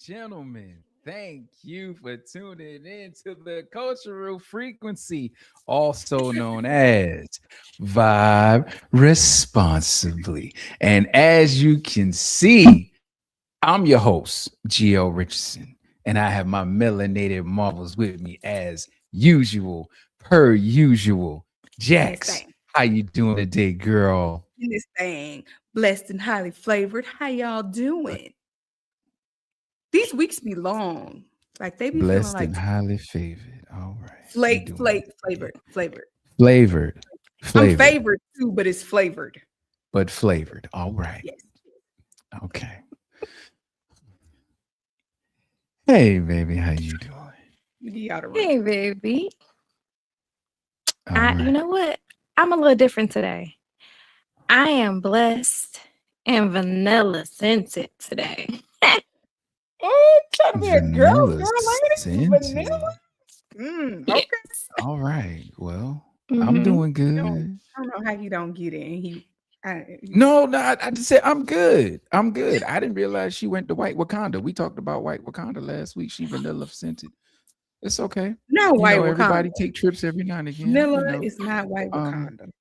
gentlemen, thank you for tuning in to the cultural frequency, also known as Vibe Responsibly. And as you can see, I'm your host, Gio Richardson, and I have my melanated marvels with me as usual, per usual. In this Jax, thing. how you doing today, girl? In this thing. Blessed and highly flavored. How y'all doing? These weeks be long. Like they be feeling Blessed like and highly favored. All right. We doing it today. flavored. Flavored. I'm Flavored. favored too, but it's flavored. But flavored. All right. Yes. Okay. Hey baby, how you doing? You oughta run. Hey, baby. All You right. know what? I'm a little different today. I am blessed and vanilla scented today. Oh, trying to be a Vanilla girl lady. Vanilla. scented. Okay. Yes. All right. Well, I'm Hmm. doing I don't, good. I don't know how he don't get it. And No, no, I just said I'm good. I'm good. I didn't realize she went to White Wakanda. We talked about White Wakanda last week. She vanilla scented. It's okay. not You white know, Wakanda. everybody take trips every now and again, Vanilla you know. is not white Um, Wakanda.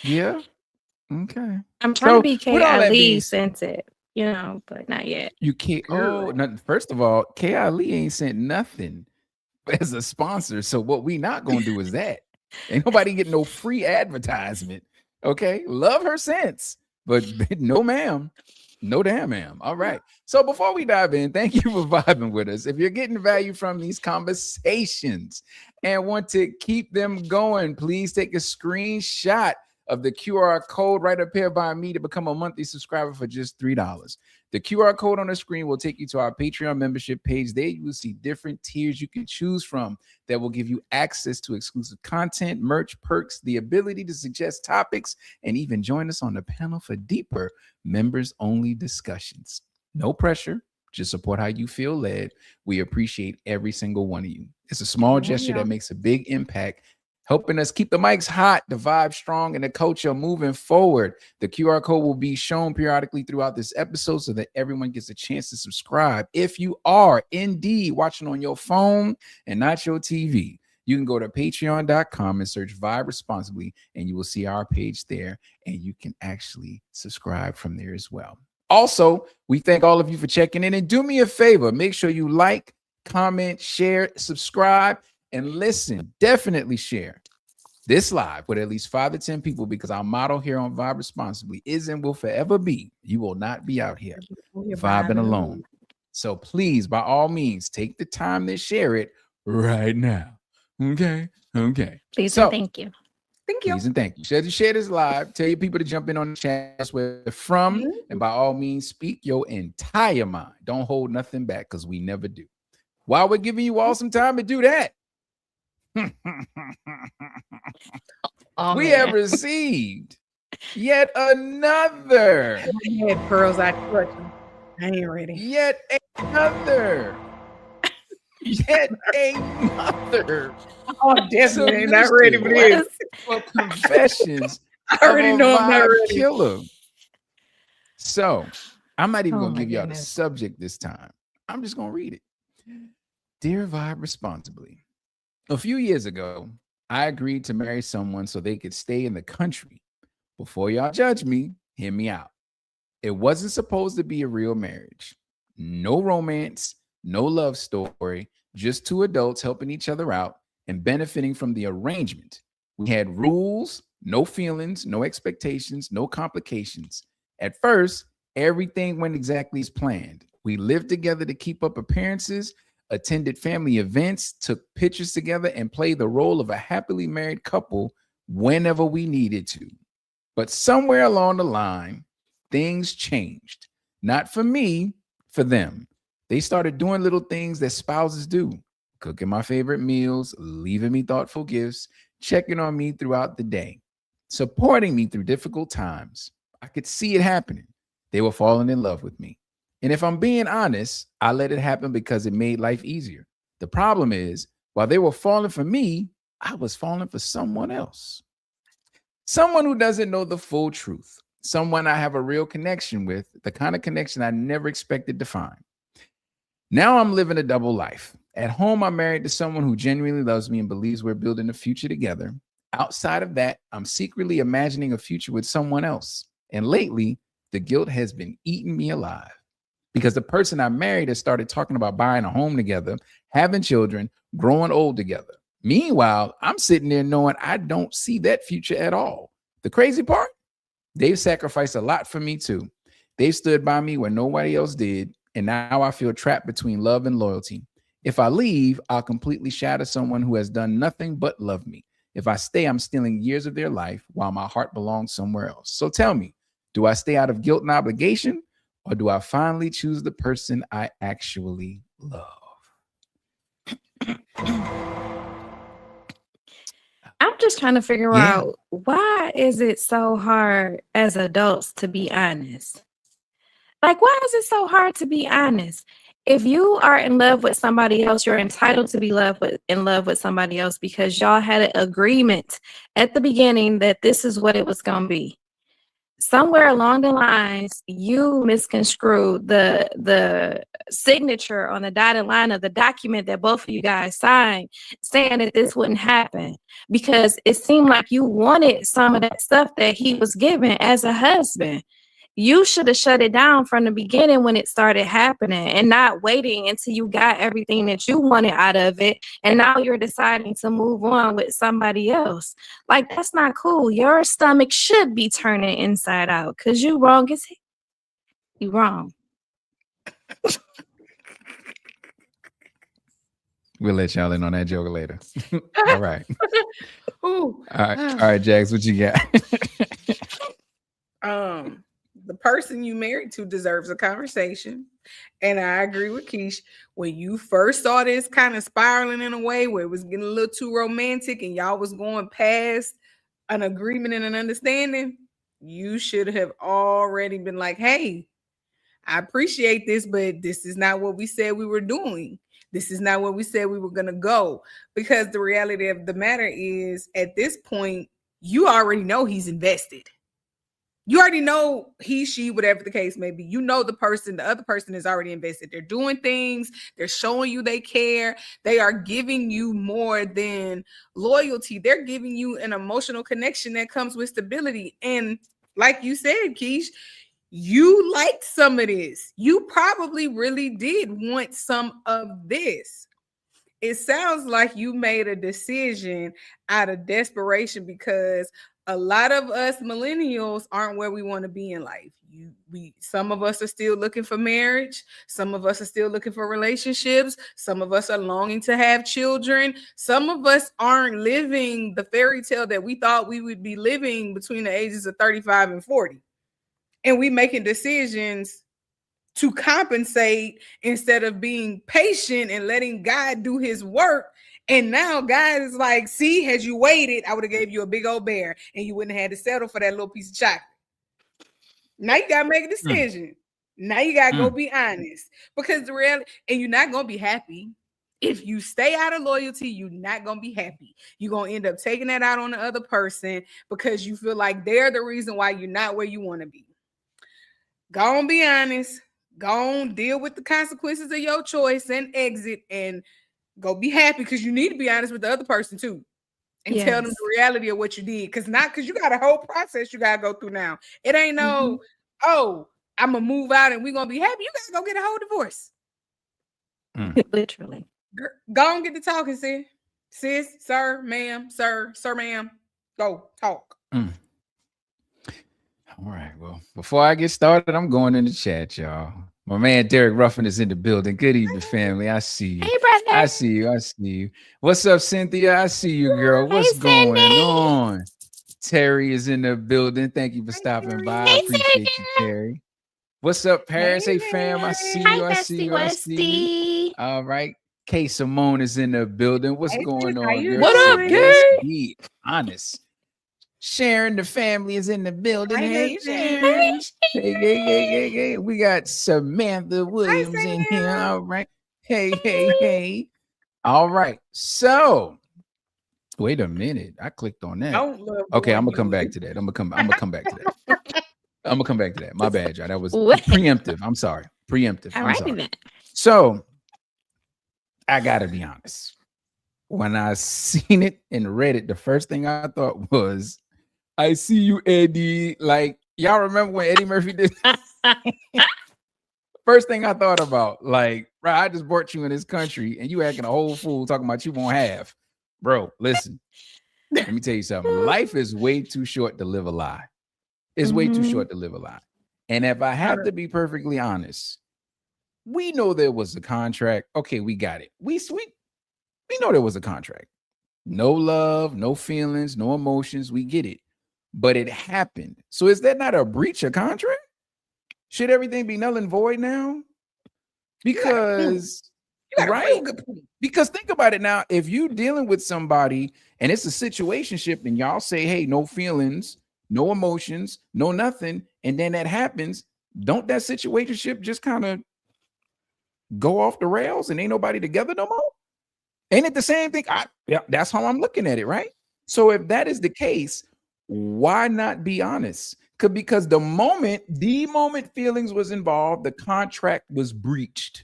yeah. Okay. I'm trying to So be with K all that being Ali said, scented, but not yet. you can't. Oh, Girl. nothing. First of all, KILE ain't sent nothing as a sponsor. So what we not gonna do is that. Ain't nobody getting no free advertisement. Okay, love her sense, but no, ma'am. No damn, ma'am. All right. So before we dive in, thank you for vibing with us. If you're getting value from these conversations and want to keep them going, please take a screenshot of the QR code right up here by me to become a monthly subscriber for just $3. The QR code on the screen will take you to our Patreon membership page. There you will see different tiers you can choose from that will give you access to exclusive content, merch, perks, the ability to suggest topics, and even join us on the panel for deeper members only discussions. No pressure, just support how you feel led. We appreciate every single one of you. It's a small Come on, gesture y'all. that makes a big impact, helping us keep the mics hot, the vibe strong, and the culture moving forward. The QR code will be shown periodically throughout this episode so that everyone gets a chance to subscribe. If you are indeed watching on your phone and not your TV, you can go to patreon.com and search Vibe Responsibly, and you will see our page there, and you can actually subscribe from there as well. Also, we thank all of you for checking in, and do me a favor, make sure you like, comment, share, subscribe, and listen. Definitely share this live with at least 5 to 10 people, because our motto here on Vibe Responsibly is and will forever be: you will not be out here You're vibing vibing alone. alone. So please, by all means, take the time to share it right now. Okay. Okay. Please and So thank you. Thank you. please and thank you. Share this live. Tell your people to jump in on the chat where they're from. Mhm. And by all means, speak your entire mind. Don't hold nothing back, because we never do. While we're giving you all some time to do that, Oh, we have man. received yet another, I had pearls out clutching. I ain't ready. yet another, yet another Oh, I'm definitely not ready for submission this. for confessions I of already a know I'm not vibe ready. killer. So I'm not even Oh, going to my give y'all the goodness. subject this time. I'm just going to read it. Dear Vibe Responsibly, a few years ago, I agreed to marry someone so they could stay in the country. Before y'all judge me, hear me out. It wasn't supposed to be a real marriage. No romance, no love story, just two adults helping each other out and benefiting from the arrangement. We had rules, no feelings, no expectations, no complications. At first, everything went exactly as planned. We lived together to keep up appearances, attended family events, took pictures together, and played the role of a happily married couple whenever we needed to. But somewhere along the line, things changed. Not for me, for them. They started doing little things that spouses do: cooking my favorite meals, leaving me thoughtful gifts, checking on me throughout the day, supporting me through difficult times. I could see it happening. They were falling in love with me. And if I'm being honest, I let it happen because it made life easier. The problem is, while they were falling for me, I was falling for someone else. Someone who doesn't know the full truth. Someone I have a real connection with, the kind of connection I never expected to find. Now I'm living a double life. At home, I'm married to someone who genuinely loves me and believes we're building a future together. Outside of that, I'm secretly imagining a future with someone else. And lately, the guilt has been eating me alive because the person I married has started talking about buying a home together, having children, growing old together. Meanwhile, I'm sitting there knowing I don't see that future at all. The crazy part? They've sacrificed a lot for me too. They've stood by me when nobody else did. And now I feel trapped between love and loyalty. If I leave, I'll completely shatter someone who has done nothing but love me. If I stay, I'm stealing years of their life while my heart belongs somewhere else. So tell me, do I stay out of guilt and obligation, or do I finally choose the person I actually love? I'm just trying to figure out, why is it so hard as adults to be honest? Like, why is it so hard to be honest? If you are in love with somebody else, you're entitled to be in love with somebody else because y'all had an agreement at the beginning that this is what it was going to be. Somewhere along the lines, you misconstrued the signature on the dotted line of the document that both of you guys signed, saying that this wouldn't happen because it seemed like you wanted some of that stuff that he was given as a husband. You should have shut it down from the beginning when it started happening and not waiting until you got everything that you wanted out of it. And now you're deciding to move on with somebody else. Like, that's not cool. Your stomach should be turning inside out because you wrong as hell. You wrong. We'll let y'all in on that joke later. All right. Ooh. All right, Jax, what you got? The person you married to deserves a conversation. And I agree with Keish. When you first saw this kind of spiraling in a way where it was getting a little too romantic and y'all was going past an agreement and an understanding, you should have already been like, hey, I appreciate this, but this is not what we said we were doing. This is not what we said we were going to go. Because the reality of the matter is, at this point, you already know he's invested. You already know he, she, whatever the case may be. You know the other person is already invested. They're doing things. They're showing you they care. They are giving you more than loyalty. They're giving you an emotional connection that comes with stability. And like you said, Keish, you liked some of this. You probably really did want some of this. It sounds like you made a decision out of desperation because a lot of us millennials aren't where we want to be in life. Some of us are still looking for marriage. Some of us are still looking for relationships. Some of us are longing to have children. Some of us aren't living the fairy tale that we thought we would be living between the ages of 35 and 40. And we making decisions to compensate instead of being patient and letting God do his work. And now God is like, see, had you waited, I would have gave you a big old bear and you wouldn't have had to settle for that little piece of chocolate. Now you got to make a decision. Now you got to go be honest, because the reality, and you're not going to be happy. If you stay out of loyalty, you're not going to be happy. You're going to end up taking that out on the other person because you feel like they're the reason why you're not where you want to be. Go on, be honest. Go on, deal with the consequences of your choice and exit, and go be happy, because you need to be honest with the other person too. And tell them the reality of what you did. Because you got a whole process you got to go through now. It ain't no, oh, I'm going to move out and we're going to be happy. You got to go get a whole divorce. Literally. Go and get to talking, sis. Sis, sir, ma'am, sir, ma'am. Go talk. All right. Well, before I get started, I'm going in the chat, y'all. My man Derek Ruffin is in the building. Good evening, family. I see you. Hey, brother. I see you. What's up, Cynthia? I see you, girl. What's going on? Terry is in the building. Thank you for stopping by. I appreciate you, Terry. What's up, Paris? Hey, fam. I see you. I see you. All right. K Simone is in the building. What's going on, girl? What up, Let's be honest. Sharon, the family is in the building. Hey, Sharon. Hey. We got Samantha Williams in here. All right. Hey. All right. So, wait a minute. I clicked on that. Okay, I'm gonna come back to that. I'm gonna come back to that. My bad, y'all. That was preemptive. I'm sorry. Preemptive. All right, then. So, I gotta be honest. When I seen it and read it, the first thing I thought was, I see you, Eddie. Like, y'all remember when Eddie Murphy did? First thing I thought about, like, bro, I just brought you in this country and you acting a whole fool talking about you won't have. Bro, listen, let me tell you something. Life is way too short to live a lie. It's way too short to live a lie. And if I have to be perfectly honest, we know there was a contract. Okay, we got it. We know there was a contract. No love, no feelings, no emotions. We get it. But it happened. So is that not a breach of contract? Should everything be null and void now? Because you got a real good point. Because think about it now. If you dealing with somebody and it's a situationship and y'all say, hey, no feelings, no emotions, no nothing, and then that happens, don't that situationship just kind of go off the rails and ain't nobody together no more? Ain't it the same thing? Yeah, that's how I'm looking at it, right? So if that is the case, why not be honest? Because the moment feelings was involved, the contract was breached.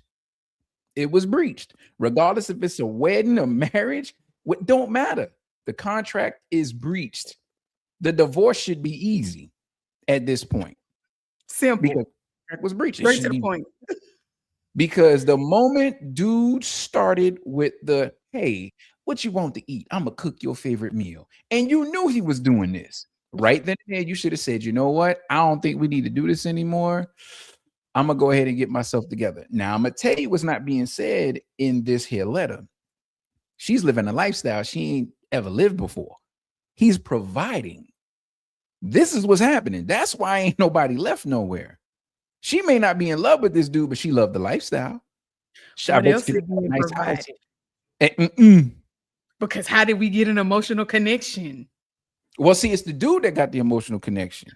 It was breached. Regardless if it's a wedding or marriage, it don't matter. The contract is breached. The divorce should be easy at this point. Simple. Because the contract was breached. Straight to the point. Because the moment dude started with the, hey, what you want to eat? I'm going to cook your favorite meal. And you knew he was doing this. Right then and there, you should have said, you know what? I don't think we need to do this anymore. I'm going to go ahead and get myself together. Now, I'm going to tell you what's not being said in this here letter. She's living a lifestyle she ain't ever lived before. He's providing. This is what's happening. That's why ain't nobody left nowhere. She may not be in love with this dude, but she loved the lifestyle. What else is being provided? Because how did we get an emotional connection? Well, see, it's the dude that got the emotional connection.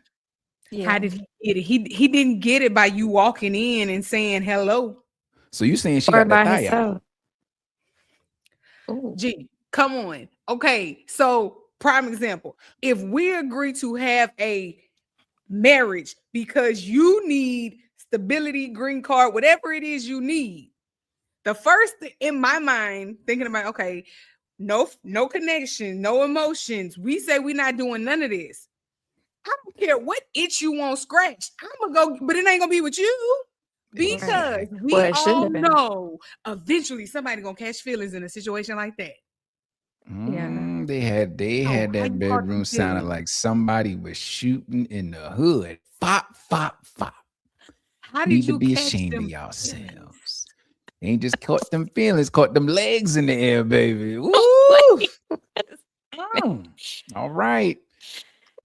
Yeah. How did he get it? He didn't get it by you walking in and saying hello. So you saying she got that thigh out? Gee, come on. Okay, so prime example. If we agree to have a marriage because you need stability, green card, whatever it is you need, the first in my mind, thinking about, okay, no connection, no emotions. We say we're not doing none of this. I don't care what itch you want scratched. I'm gonna go, but it ain't gonna be with you because we all know eventually somebody gonna catch feelings in a situation like that. They had that bedroom sounded like somebody was shooting in the hood. Fop, fop, fop. How did you be ashamed of yourselves? Ain't just caught them feelings, caught them legs in the air, baby. Woo! All right.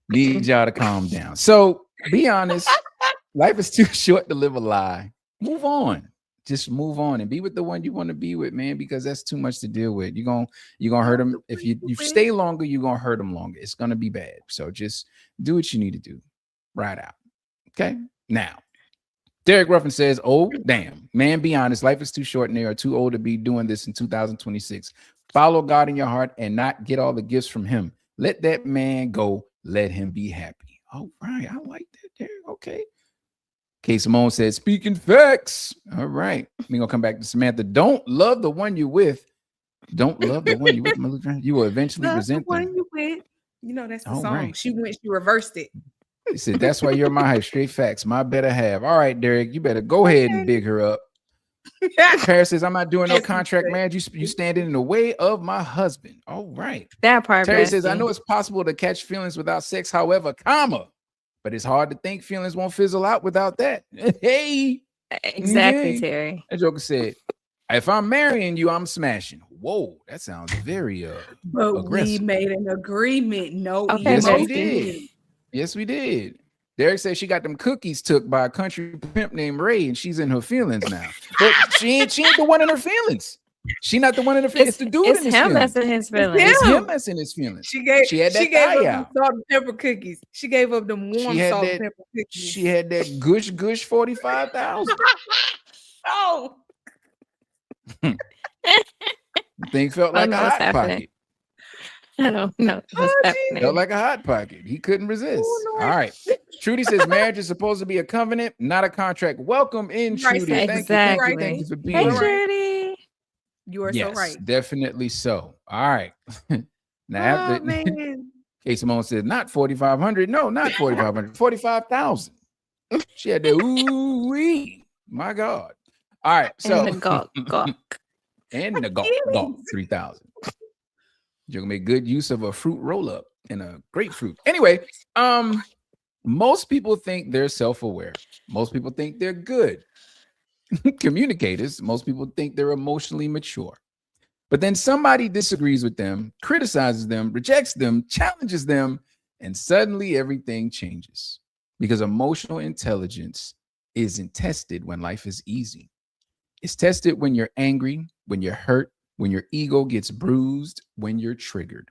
Need y'all to calm down. So be honest. Life is too short to live a lie. Move on. Just move on and be with the one you want to be with, man, because that's too much to deal with. You're gonna hurt them. If you stay longer, you're gonna hurt them longer. It's gonna be bad. So just do what you need to do. Right out. Okay. Now, Derek Ruffin says, oh, damn, man, be honest. Life is too short and they are too old to be doing this in 2026. Follow God in your heart and not get all the gifts from him. Let that man go. Let him be happy. All right. I like that, Derek. Okay. K. Simone says, speaking facts. All right. We're going to come back to Samantha. Don't love the one you're with. Don't love the one you're with. You will eventually resent the one them. you with. You know, that's the song. Right. She reversed it. He said, that's why you're my height. Straight facts. My better half. All right, Derek, you better go ahead and big her up. Paris says, I'm not doing no contract marriage. You standing in the way of my husband. All right. That part. Terry says, I know it's possible to catch feelings without sex. However, but it's hard to think feelings won't fizzle out without that. Hey. Exactly, Terry. That joker said, if I'm marrying you, I'm smashing. Whoa, that sounds very but aggressive. We made an agreement. No, okay, yes, we did. Yes, we did. Derek says she got them cookies took by a country pimp named Ray, and she's in her feelings now. But she ain't the one in her feelings. She not the one in her feelings. It's the dude in his feelings. That's in his feelings. It's him that's in his feelings. She gave up them salt and pepper cookies. She gave up them warm salt and pepper cookies. She had that gush 45,000. Oh. Thing felt like a hot pocket. I don't know. Felt like a hot pocket. He couldn't resist. All right. Trudy says marriage is supposed to be a covenant, not a contract. Welcome in, Trudy. Exactly. Thank you for being here. Trudy. You are so Yes, right. definitely so. All right. Now, after Oh man. K Simone said, not 4,500. No, not 4,500. 45,000. She had that, ooh-wee. My God. All right. And So, the gawk, gawk. and the gulp, gulp, Achilles. 3,000. You're going to make good use of a fruit roll-up and a grapefruit. Anyway, most people think they're self-aware. Most people think they're good communicators. Most people think they're emotionally mature. But then somebody disagrees with them, criticizes them, rejects them, challenges them, and suddenly everything changes because emotional intelligence isn't tested when life is easy. It's tested when you're angry, when you're hurt, when your ego gets bruised, when you're triggered.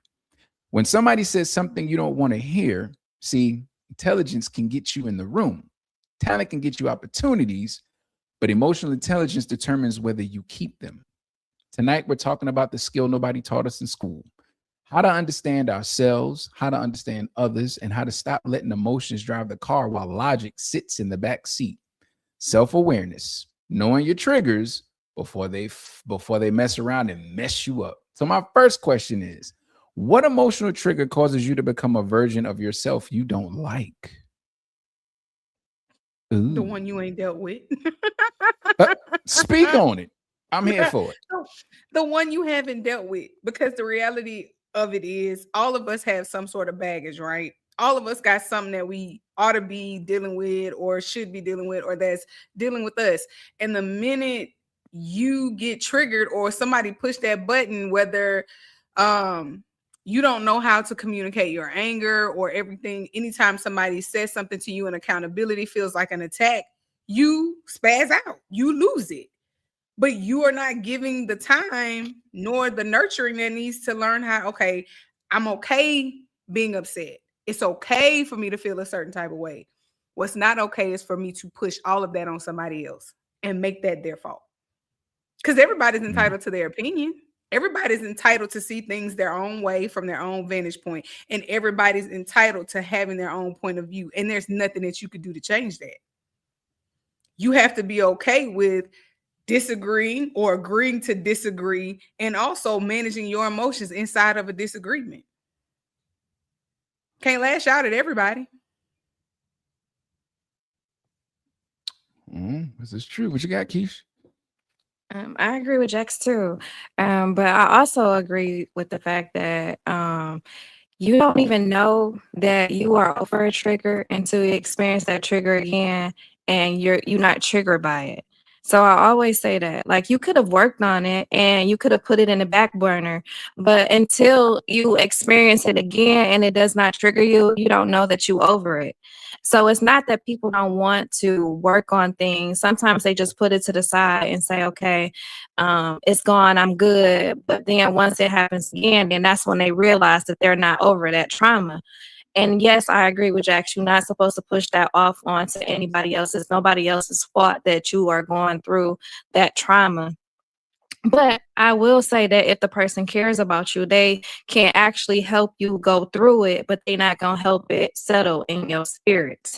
When somebody says something you don't want to hear, see, intelligence can get you in the room. Talent can get you opportunities, but emotional intelligence determines whether you keep them. Tonight, we're talking about the skill nobody taught us in school: how to understand ourselves, how to understand others, and how to stop letting emotions drive the car while logic sits in the back seat. Self-awareness, knowing your triggers before they mess around and mess you up. So my first question is, what emotional trigger causes you to become a version of yourself you don't like? The Ooh. one you ain't dealt with. Uh, Speak on it. I'm here for it. The one you haven't dealt with, because the reality of it is all of us have some sort of baggage, right? All of us got something that we ought to be dealing with or should be dealing with or that's dealing with us. And the minute you get triggered or somebody push that button, whether you don't know how to communicate your anger or everything, anytime somebody says something to you and accountability feels like an attack, you spaz out, you lose it. But you are not giving the time nor the nurturing that needs to learn how, okay, I'm okay being upset. It's okay for me to feel a certain type of way. What's not okay is for me to push all of that on somebody else and make that their fault. Because everybody's entitled to their opinion. Everybody's entitled to see things their own way from their own vantage point, and everybody's entitled to having their own point of view. And there's nothing that you could do to change that. You have to be okay with disagreeing or agreeing to disagree, and also managing your emotions inside of a disagreement. Can't lash out at everybody. This is true. What you got, Keish? I agree with Jax too. But I also agree with the fact that you don't even know that you are over a trigger until you experience that trigger again and you're not triggered by it. So I always say that, like, you could have worked on it and you could have put it in the back burner, but until you experience it again and it does not trigger you, you don't know that you over it. So it's not that people don't want to work on things. Sometimes they just put it to the side and say, okay, it's gone, I'm good. But then once it happens again, then that's when they realize that they're not over that trauma. And yes, I agree with Jax. You're not supposed to push that off onto anybody else. It's nobody else's fault that you are going through that trauma. But I will say that if the person cares about you, they can actually help you go through it, but they're not going to help it settle in your spirit.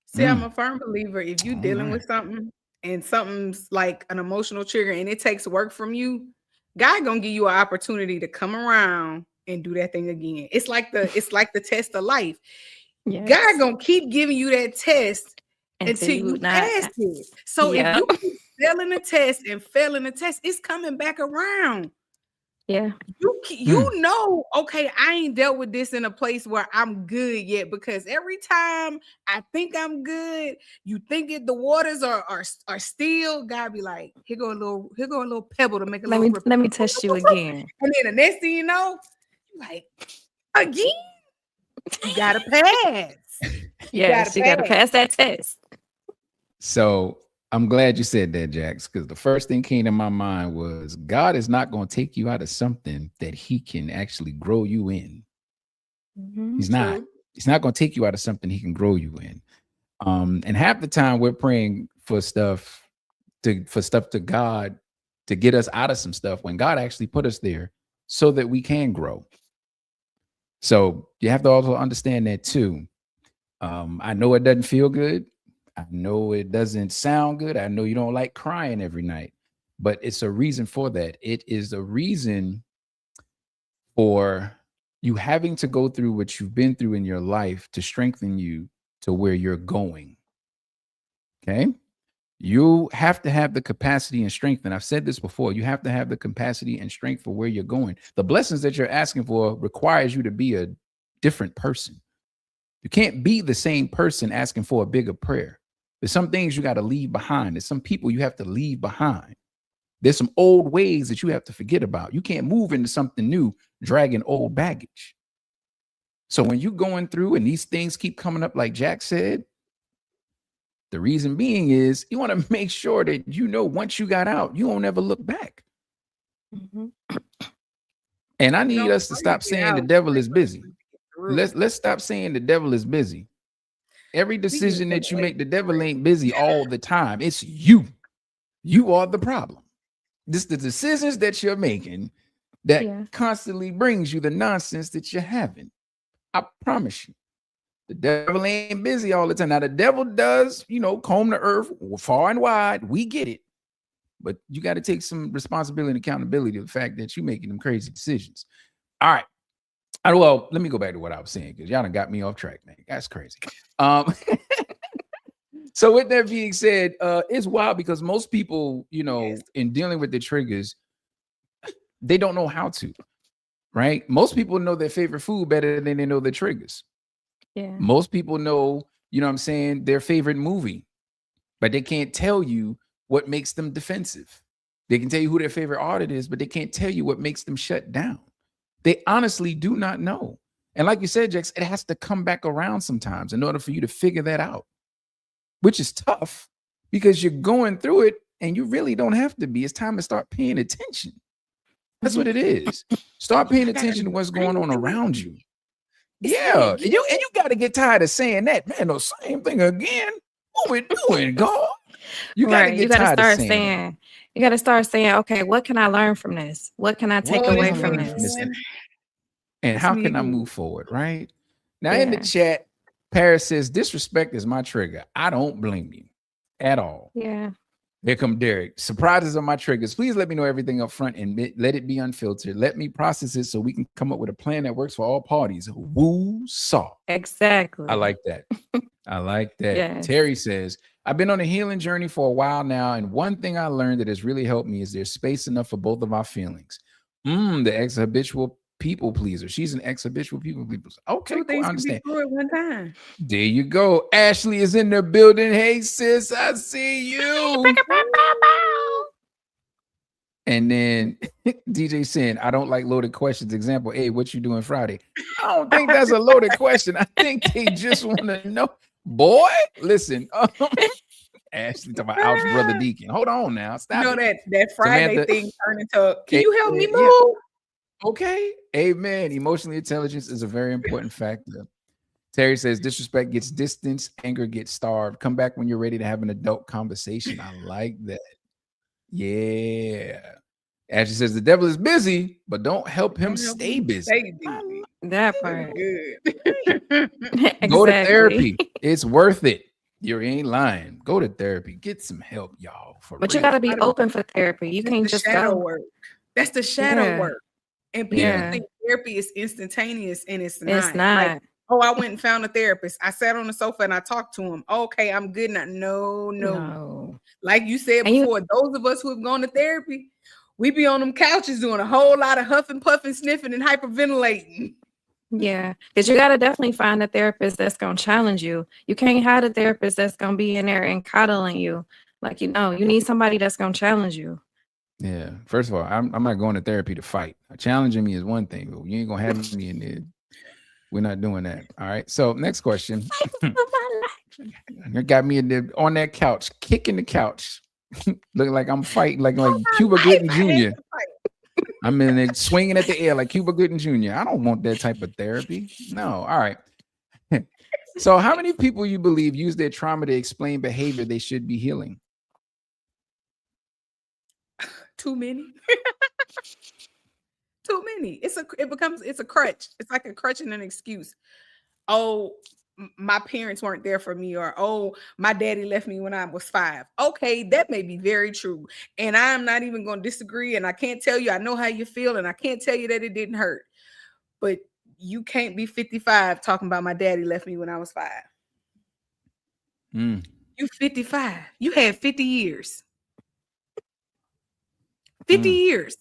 See, I'm a firm believer, if you're All dealing right. with something and something's like an emotional trigger and it takes work from you, God gonna give you an opportunity to come around and do that thing again. It's like the test of life. God Yes. gonna keep giving you that test Until until you you not. pass it. So if Yeah. you keep failing the test and failing the test, it's coming back around. Yeah. You know, okay, I ain't dealt with this in a place where I'm good yet, because every time I think I'm good, you think it the waters are still. God be like, here go a little pebble to make a Let little me ripple. test you again. And then the next thing you know, you like, again, you gotta pass. You gotta Yes, you got to pass. pass that test. So I'm glad you said that, Jax, because the first thing came to my mind was God is not going to take you out of something that he can actually grow you in. He's not. True. He's not going to take you out of something he can grow you in. And half the time we're praying for stuff to God to get us out of some stuff when God actually put us there so that we can grow. So you have to also understand that too. I know it doesn't feel good. I know it doesn't sound good. I know you don't like crying every night. but it's a reason for that. It is a reason for you having to go through what you've been through in your life to strengthen you to where you're going. Okay. You have to have the capacity and strength. And I've said this before, you have to have the capacity and strength for where you're going. The blessings that you're asking for requires you to be a different person. You can't be the same person asking for a bigger prayer. There's some things you got to leave behind. There's some people you have to leave behind. There's some old ways that you have to forget about. You can't move into something new, dragging old baggage. So when you're going through and these things keep coming up, like Jack said, the reason being is you want to make sure that, once you got out, you won't ever look back. Mm-hmm. And I need us to stop saying the devil is busy. Let's stop saying the devil is busy. Every decision that you make, the devil ain't busy all the time. It's you. You are the problem. This the decisions that you're making that constantly brings you the nonsense that you're having. I promise you. The devil ain't busy all the time. Now, the devil does, comb the earth far and wide. We get it. But you got to take some responsibility and accountability of the fact that you're making them crazy decisions. All right. Well, let me go back to what I was saying, because y'all done got me off track, man. That's crazy. So with that being said, it's wild because most people, in dealing with the triggers, they don't know how to, right? Most people know their favorite food better than they know their triggers. Yeah. Most people know, their favorite movie, but they can't tell you what makes them defensive. They can tell you who their favorite artist is, but they can't tell you what makes them shut down. They honestly do not know. And like you said, Jax, it has to come back around sometimes in order for you to figure that out, which is tough because you're going through it and you really don't have to be. It's time to start paying attention. That's what it is. Start paying attention to what's going on around you. Yeah, and you got to get tired of saying that, man. The same thing again. What we doing, God? You got to get tired of saying. You got to start saying, okay, what can I learn from this? What can I take away from this? And how can I move forward? Right now, in the chat, Paris says disrespect is my trigger. I don't blame you at all. Yeah. Here come Derek. Surprises are my triggers. Please let me know everything up front and let it be unfiltered. Let me process it so we can come up with a plan that works for all parties. Woo saw. Exactly. I like that. I like that. Yes. Terry says, I've been on a healing journey for a while now, and one thing I learned that has really helped me is there's space enough for both of our feelings. The ex-habitual people pleaser. She's an ex-habitual people pleaser. Okay, Two things I understand. Can be true at one time. There you go. Ashley is in the building. Hey, sis, I see you. And then DJ saying, I don't like loaded questions. Example, hey, what you doing Friday? I don't think that's a loaded question. I think they just want to know. Boy, listen. Ashley talking about ouch, brother Deacon. Hold on now. Stop it. That Friday Samantha, thing turned into, can you help me move? Yeah. Okay. Amen. Emotional intelligence is a very important factor. Terry says disrespect gets distance, anger gets starved. Come back when you're ready to have an adult conversation. I like that. Yeah. Ashley says the devil is busy, but don't help him stay busy. That part. Good. Exactly. Go to therapy. It's worth it. You ain't lying. Go to therapy. Get some help, y'all. But you got to be open for therapy. You can't just shadow go. work. That's the shadow work. And people think therapy is instantaneous, and it's not. It's not. Like, oh, I went and found a therapist. I sat on the sofa and I talked to him. Okay, I'm good now. No. Like you said before, those of us who have gone to therapy, we be on them couches doing a whole lot of huffing, puffing, sniffing, and hyperventilating. Yeah, because you got to definitely find a therapist that's going to challenge you. You can't have a therapist that's going to be in there and coddling you. Like, you need somebody that's going to challenge you. Yeah. First of all, I'm not going to therapy to fight. Challenging me is one thing, but you ain't going to have me in there. We're not doing that. All right. So next question. You got me on that couch, kicking the couch. Looking like I'm fighting like Cuba Gooding Jr. I'm in there swinging at the air like Cuba Gooding Jr. I don't want that type of therapy. No. All right. So how many people you believe use their trauma to explain behavior they should be healing? Too many. Too many. It's a crutch. It's like a crutch and an excuse. Oh, my parents weren't there for me, or oh, my daddy left me when I was 5. Okay, that may be very true. And I'm not even going to disagree. And I can't tell you, I know how you feel, and I can't tell you that it didn't hurt. But you can't be 55 talking about my daddy left me when I was 5. Mm. You 55. You had 50 years. 50 years.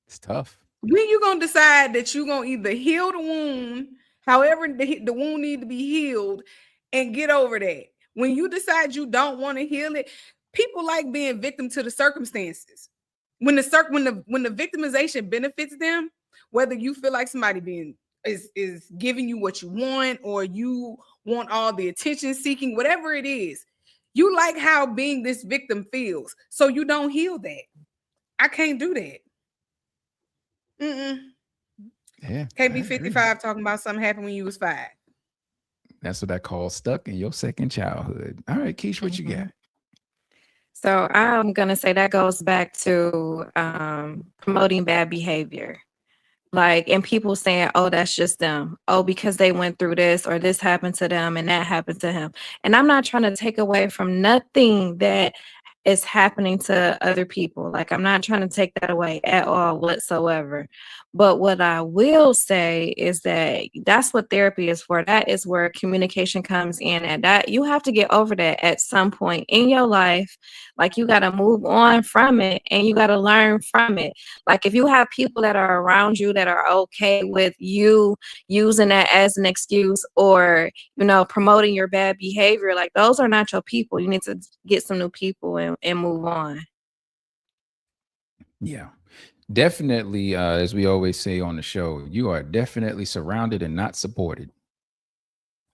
It's tough. When you going to decide that you're going to either heal the wound, however the wound need to be healed, and get over that? When you decide you don't want to heal it, people like being victim to the circumstances. When the victimization benefits them, whether you feel like somebody is giving you what you want, or you want all the attention seeking, whatever it is, you like how being this victim feels, so you don't heal that. I can't do that. Yeah, can't be 55 talking about something happened when you was 5. That's what I call stuck in your second childhood. All right, Keish, what you got? So I'm going to say that goes back to promoting bad behavior. Like, and people saying, oh, that's just them. Oh, because they went through this, or this happened to them and that happened to him. And I'm not trying to take away from nothing that is happening to other people. Like, I'm not trying to take that away at all whatsoever. But what I will say is that that's what therapy is for. That is where communication comes in, and that you have to get over that at some point in your life. Like, you got to move on from it, and you got to learn from it. Like, if you have people that are around you that are okay with you using that as an excuse, or, promoting your bad behavior, like, those are not your people. You need to get some new people and move on. Yeah, definitely. As we always say on the show, you are definitely surrounded and not supported.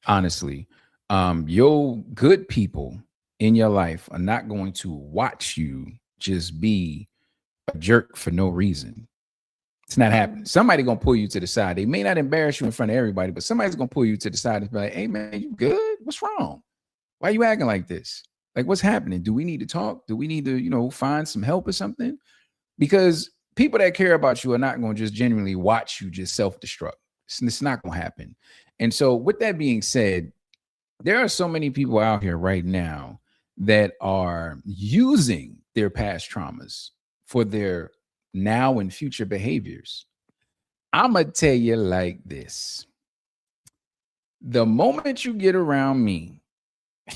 Honestly, your good people in your life are not going to watch you just be a jerk for no reason. It's not happening. Somebody gonna pull you to the side. They may not embarrass you in front of everybody, but somebody's gonna pull you to the side and be like, "Hey man, you good? What's wrong? Why are you acting like this? Like, what's happening? Do we need to talk? Do we need to, find some help or something?" Because people that care about you are not going to just genuinely watch you just self-destruct. It's not going to happen. And so with that being said, there are so many people out here right now that are using their past traumas for their now and future behaviors. I'm going to tell you like this. The moment you get around me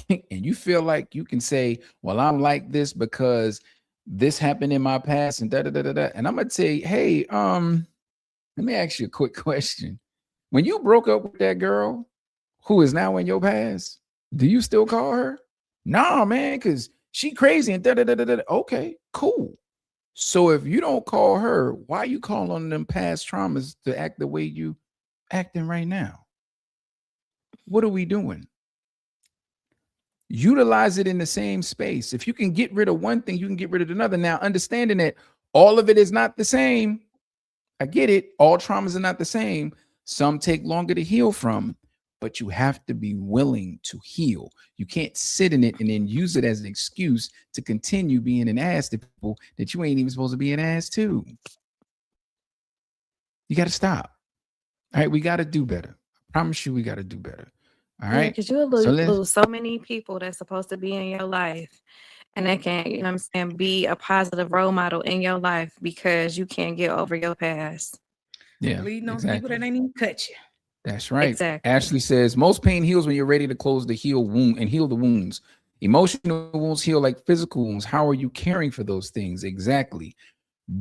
and you feel like you can say, well, I'm like this because this happened in my past and da-da-da-da-da. And I'm going to say, hey, let me ask you a quick question. When you broke up with that girl who is now in your past, do you still call her? Nah, man, because she crazy and da-da-da-da-da. Okay, cool. So if you don't call her, why are you calling on them past traumas to act the way you acting right now? What are we doing? Utilize it in the same space. If you can get rid of one thing, you can get rid of another. Now, understanding that all of it is not the same. I get it. All traumas are not the same. Some take longer to heal from, but you have to be willing to heal. You can't sit in it and then use it as an excuse to continue being an ass to people that you ain't even supposed to be an ass to. You got to stop. All right, we got to do better. I promise you we got to do better. All right. Because you lose so many people that's supposed to be in your life. And they can, be a positive role model in your life because you can't get over your past. Yeah. Bleeding on people that ain't even cut you. That's right. Exactly. Ashley says most pain heals when you're ready to close the heal the wounds. Emotional wounds heal like physical wounds. How are you caring for those things? Exactly.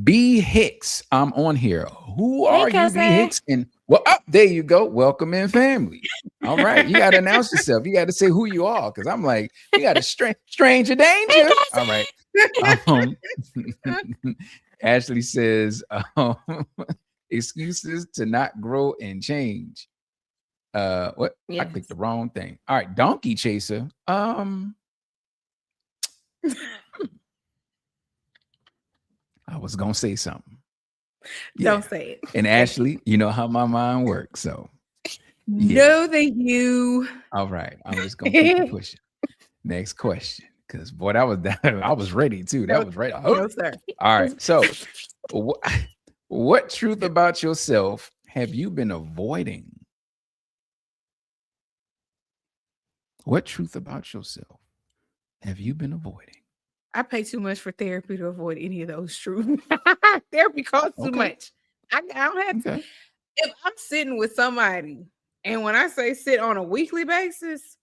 B Hicks, I'm on here. Who are you, B Hicks? And there you go. Welcome in, family. All right, you got to announce yourself. You got to say who you are, because I'm like, you got a stranger danger. All right. Ashley says, excuses to not grow and change. What? Yes. I clicked the wrong thing. All right, Donkey Chaser. I was gonna say something. Don't say it. And Ashley, you know how my mind works. So no, thank you. All right. I'm just gonna keep pushing. Next question. Because boy, that was I was ready too. That was right. No, sir. All right. So what truth about yourself have you been avoiding? What truth about yourself have you been avoiding? I pay too much for therapy to avoid any of those truths. Therapy costs too Okay. much. I don't have to. Okay. If I'm sitting with somebody, and when I say sit on a weekly basis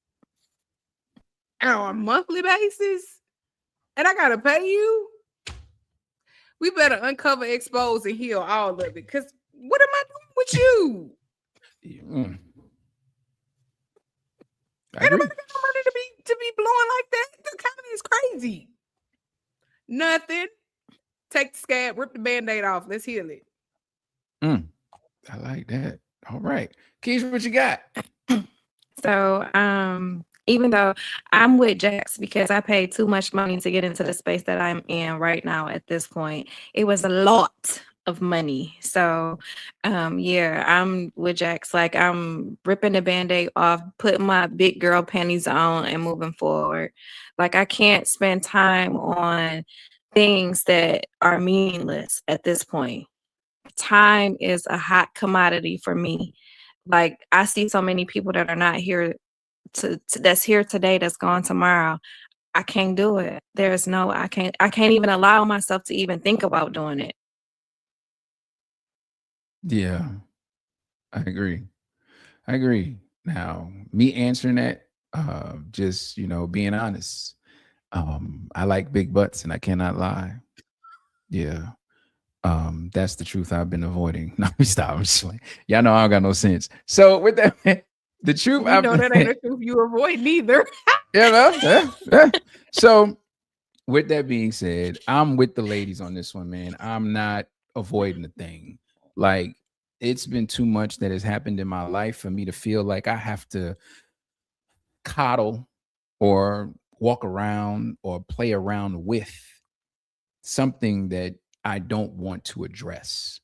and on a monthly basis, and I gotta pay you, we better uncover, expose, and heal all of it. Because what am I doing with you? Mm, I Ain't agree. nobody got no money to be blowing like that. The economy is crazy. Nothing. Take the scab, rip the band-aid off. Let's heal it. Mm, I like that. All right. Keish, what you got? So, even though I'm with Jax because I paid too much money to get into the space that I'm in right now at this point, it was a lot of money. So, yeah, I'm with Jax. Like, I'm ripping the band-aid off, putting my big girl panties on, and moving forward. Like, I can't spend time on things that are meaningless at this point. Time is a hot commodity for me. Like, I see so many people that are not here that's here today that's gone tomorrow. I can't do it. There's no I can't even allow myself to even think about doing it. Yeah, I agree. I agree. Now, me answering that, just being honest. I like big butts, and I cannot lie. Yeah. That's the truth I've been avoiding. No, let me stop. I'm just like, y'all know I don't got no sense. So with that, the truth We I've know that ain't a truth you avoid neither. yeah, well, yeah. So with that being said, I'm with the ladies on this one, man. I'm not avoiding the thing. Like, it's been too much that has happened in my life for me to feel like I have to coddle or walk around or play around with something that I don't want to address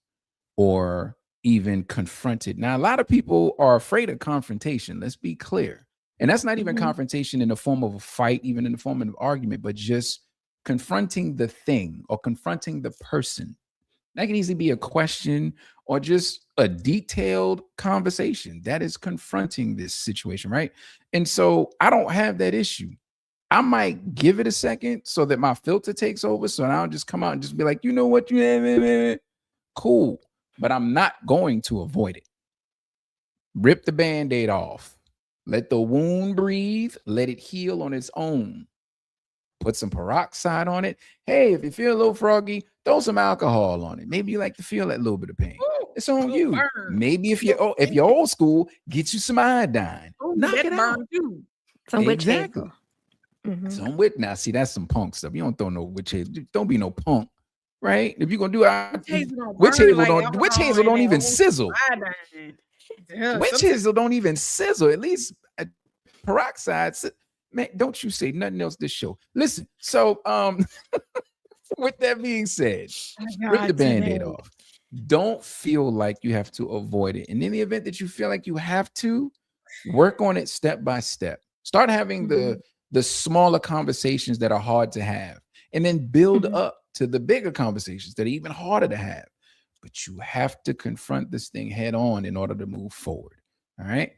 or even confront it. Now, a lot of people are afraid of confrontation. Let's be clear. And that's not even Mhm. confrontation in the form of a fight, even in the form of an argument, but just confronting the thing or confronting the person. That can easily be a question or just a detailed conversation. That is confronting this situation, right? And so I don't have that issue. I might give it a second so that my filter takes over. So I don't just come out and just be like, you know what, cool. But I'm not going to avoid it. Rip the band-aid off. Let the wound breathe. Let it heal on its own. Put some peroxide on it. Hey, if you feel a little froggy, throw some alcohol on it. Maybe you like to feel that little bit of pain. Ooh, It's on little you. burn. Maybe if Little you're old school, get you some iodine. Ooh, Knock that it burn out. too. Some witch Exactly. hazel. Mhm. So I'm with now. See, that's some punk stuff. You don't throw no witch hazel. Don't be no punk, right? If you're gonna do Witch hazel don't witch burn hazel like don't witch alcohol hazel and don't that even old school sizzle. iodine. Yeah, Witch sometimes hazel don't even sizzle. At least peroxide. Man, don't you say nothing else this show. Listen, so with that being said, rip the God today. band-aid off. Don't feel like you have to avoid it. And in the event that you feel like you have to, work on it step by step. Start having Mhm. the smaller conversations that are hard to have, and then build Mhm. up to the bigger conversations that are even harder to have. But you have to confront this thing head on in order to move forward. All right.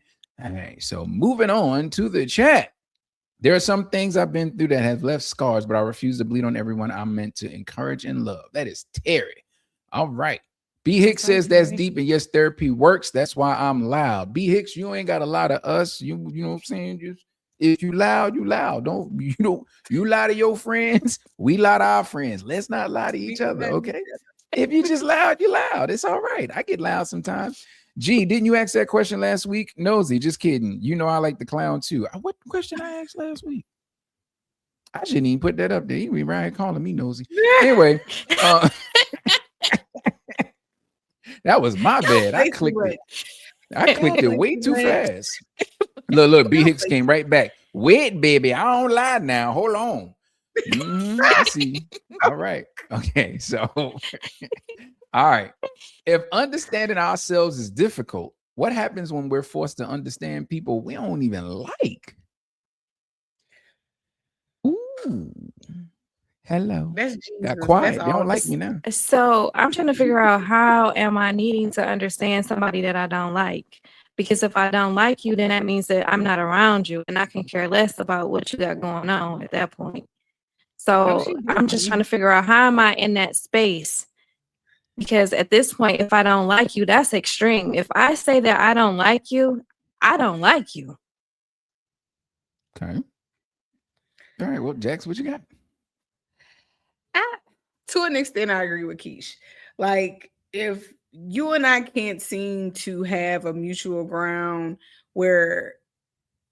All right. So moving on to the chat. There are some things I've been through that have left scars, but I refuse to bleed on everyone I'm meant to encourage and love. That is Terry. All right. B. Hicks That's right, says that's Terry. deep and yes, therapy works. That's why I'm loud. B. Hicks, you ain't got a lot of us. You know what I'm saying? Just if you loud, you loud. Don't you lie to your friends. We lie to our friends. Let's not lie to We each other. love each Okay. other. If you just loud, you loud. It's all right. I get loud sometimes. Gee, didn't you ask that question last week? Nosy, just kidding. You know I like the clown too. What question I asked last week? I shouldn't even put that up there. You be right calling me nosy. Anyway, that was my Y'all bad. I play too clicked much. it. I Y'all clicked it play way too too much. fast. Look, B Y'all Hicks play came right back. Wait, baby, I don't lie now. Hold on. I see. All right. Okay. So, all right. If understanding ourselves is difficult, what happens when we're forced to understand people we don't even like? Ooh. Hello. That's Got Jesus. That's quiet. They all. don't like me now. So I'm trying to figure out how am I needing to understand somebody that I don't like? Because if I don't like you, then that means that I'm not around you and I can care less about what you got going on at that point. No, So she I'm just trying to didn't. figure out, how am I in that space? Because at this point, if I don't like you, that's extreme. If I say that I don't like you, I don't like you. Okay. All right. Well, Jax, what you got? I, to an extent, I agree with Keish. Like, if you and I can't seem to have a mutual ground where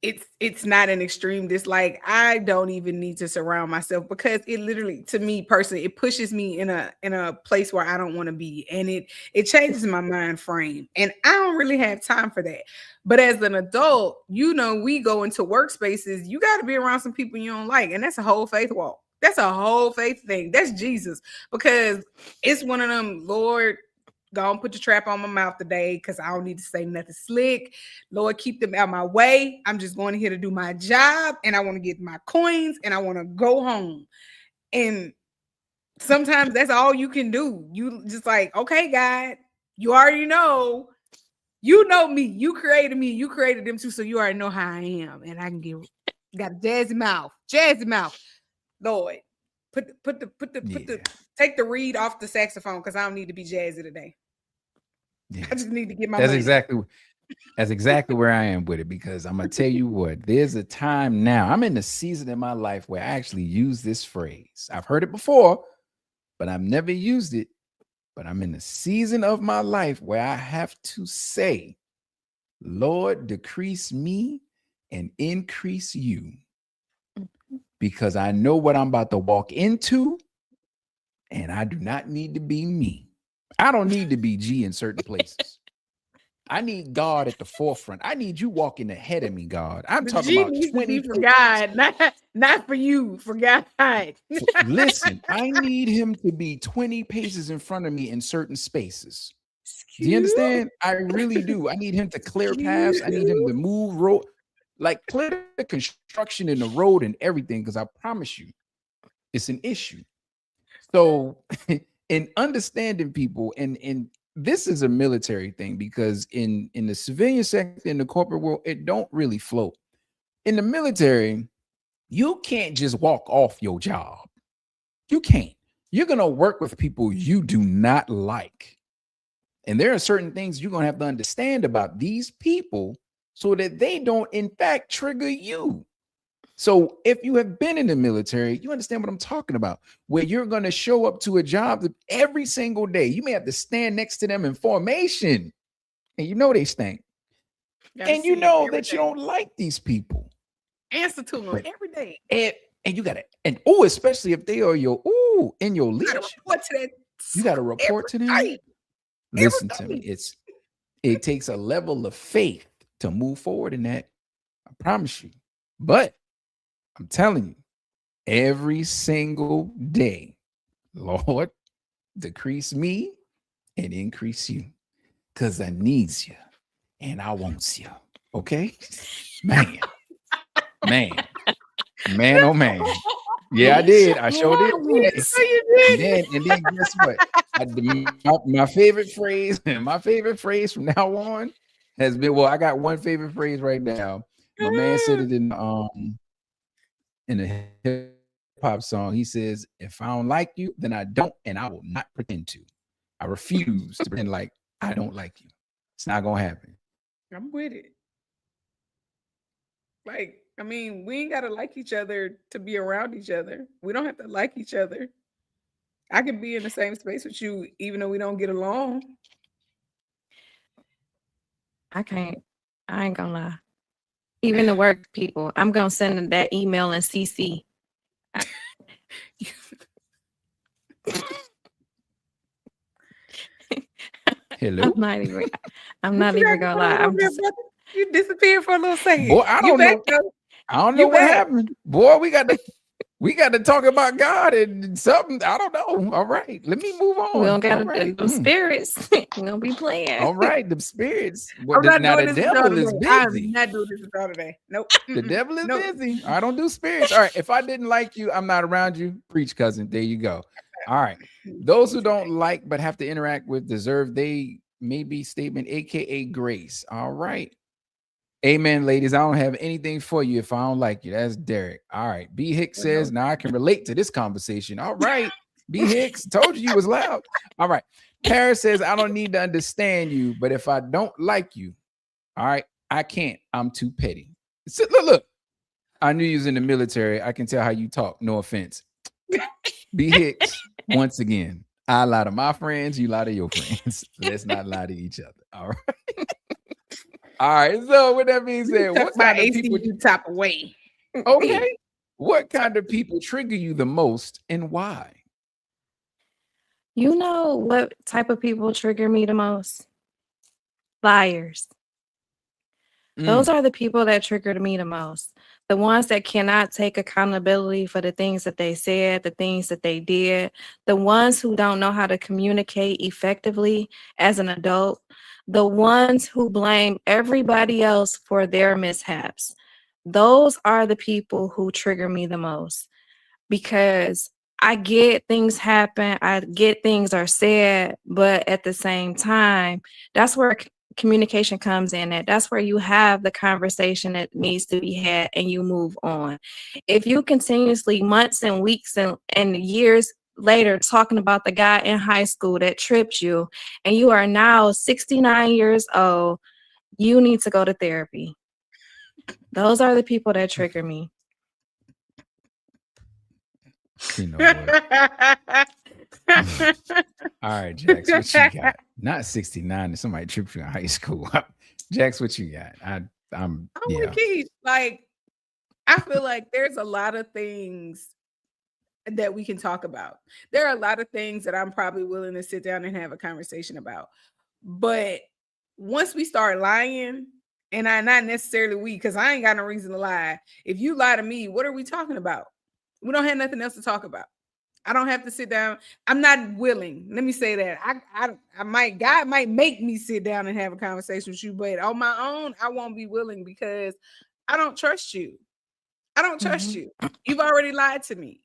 it's not an extreme dislike, I don't even need to surround myself, because it literally, to me personally, it pushes me in a place where I don't want to be, and it changes my mind frame, and I don't really have time for that. But as an adult, we go into workspaces, you got to be around some people you don't like, and that's a whole faith walk. That's a whole faith thing. That's Jesus, because it's one of them, Lord, go and put the trap on my mouth today, because I don't need to say nothing slick. Lord, keep them out my way. I'm just going here to do my job, and I want to get my coins, and I want to go home. And sometimes that's all you can do. You just like, okay, God, you already know. You know me. You created me. You created them too, so you already know how I am. And I can got a jazzy mouth. Jazzy mouth. Lord, Yeah. take the reed off the saxophone, because I don't need to be jazzy today. Yeah. I just need to get my That's money. exactly where I am with it, because I'm gonna tell you what, there's a time now. I'm in the season in my life where I actually use this phrase. I've heard it before, but I've never used it. But I'm in the season of my life where I have to say, Lord, decrease me and increase you, because I know what I'm about to walk into, and I do not need to be me. I don't need to be G in certain places. I need God at the forefront. I need you walking ahead of me, God. I'm The talking G about needs to 20 be for paces. God, not for you, for God. Listen, I need him to be 20 paces in front of me in certain spaces. Do you Excuse, understand? I really do. I need him to clear paths. I need him excuse. to move road, like clear the construction in the road and everything, because I promise you, it's an issue. So, in understanding people, and this is a military thing, because in the civilian sector, in the corporate world, it don't really float. In the military, you can't just walk off your job. You can't. You're gonna work with people you do not like. And there are certain things you're going to have to understand about these people so that they don't, in fact, trigger you. So if you have been in the military, you understand what I'm talking about, where you're going to show up to a job every single day. You may have to stand next to them in formation, and you know they stink. Gotta And you see him know every that you day. don't like these people. Answer to him But every day. and you got to, and especially if they are in your You gotta leadership, report to that you got to sucker report to every them. day. Listen to me. Every day. It takes a level of faith to move forward in that. I promise you. But I'm telling you, every single day, Lord, decrease me and increase you, because I needs you and I wants you. Okay? Man, man, man, oh man. Yeah, I did. I sure did today. So you And then guess what? My favorite phrase, my favorite phrase from now on has been, well, I got one favorite phrase right now. My man said it in a hip hop song. He says, if I don't like you, then I don't, and I will not pretend to. I refuse to pretend like I don't like you. It's not gonna happen. I'm with it. Like, I mean, we ain't gotta like each other to be around each other. We don't have to like each other. I can be in the same space with you, even though we don't get along. I can't. I ain't gonna lie. Even the work people, I'm gonna send them that email and CC. Hello? I'm not What you even got gonna going lie. on over there, brother? You disappeared for a little second. Boy, I You don't back know. though. I don't know You what back. happened. Boy, we got to talk about God and something. I don't know. All right, let me move We on. don't got All right. them spirits. We gonna be playing. All right, the spirits. I'm not Now doing the this with y'all devil is today. I'm busy. not doing this with y'all today. Nope. The devil is Nope. busy. I don't do spirits. All right. If I didn't like you, I'm not around you. Preach, cousin. There you go. All right. Those who don't like but have to interact with deserve they maybe statement, aka Grace. All right. Amen, ladies. I don't have anything for you if I don't like you. That's Derek. All right. B. Hicks says, now I can relate to this conversation. All right. B. Hicks, told you was loud. All right. Paris says, I don't need to understand you, but if I don't like you, all right, I can't. I'm too petty. So, look. I knew you was in the military. I can tell how you talk. No offense. B. Hicks, once again, I lie to my friends, you lie to your friends. Let's not lie to each other. All right. All right. So with that being said, what kind of people top away? Okay. What kind of people trigger you the most and why? You know what type of people trigger me the most? Liars. Those are the people that triggered me the most. The ones that cannot take accountability for the things that they said, the things that they did, the ones who don't know how to communicate effectively as an adult, the ones who blame everybody else for their mishaps. Those are the people who trigger me the most, because I get things happen, I get things are said, but at the same time, that's where communication comes in. That's where you have the conversation that needs to be had and you move on. If you continuously, months and weeks and years later, talking about the guy in high school that tripped you, and you are now 69 years old, you need to go to therapy. Those are the people that trigger me. You know what? All right, Jax, what you got? Not 69. Somebody tripped you in high school. Jax, what you got? I'm with Keith. Like, I feel like there's a lot of things that we can talk about. There are a lot of things that I'm probably willing to sit down and have a conversation about. But once we start lying, and not necessarily we, because I ain't got no reason to lie. If you lie to me, what are we talking about? We don't have nothing else to talk about. I don't have to sit down. I'm not willing. Let me say that. God might make me sit down and have a conversation with you, but on my own, I won't be willing because I don't trust you. I don't trust you. You've already lied to me.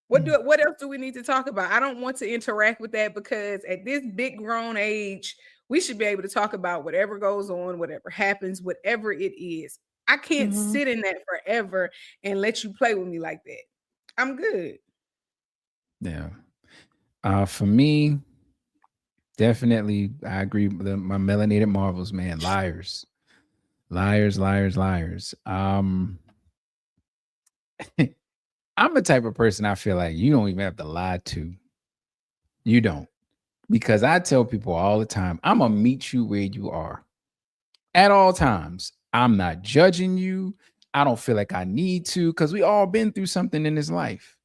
What else do we need to talk about? I don't want to interact with that, because at this big grown age, we should be able to talk about whatever goes on, whatever happens, whatever it is. I can't sit in that forever and let you play with me like that. I'm good. Yeah. For me, definitely, I agree with my melanated marvels, man. Liars. I'm the type of person I feel like you don't even have to lie to. You don't. Because I tell people all the time, I'm going to meet you where you are at all times. I'm not judging you. I don't feel like I need to, because we all been through something in this life.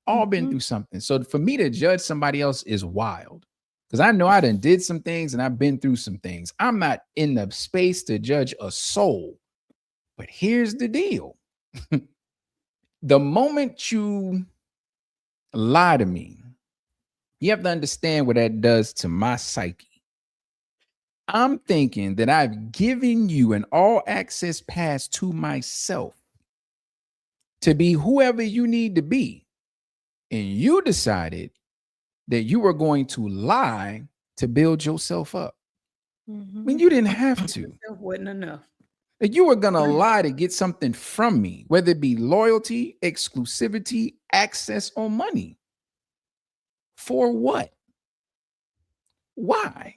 All been through something. So for me to judge somebody else is wild, because I know I done did some things and I've been through some things. I'm not in the space to judge a soul. But here's the deal. The moment you lie to me, you have to understand what that does to my psyche. I'm thinking that I've given you an all access pass to myself to be whoever you need to be. And you decided that you were going to lie to build yourself up. When you didn't have to. It wasn't enough. That you were going to lie to get something from me, whether it be loyalty, exclusivity, access, or money. For what? Why?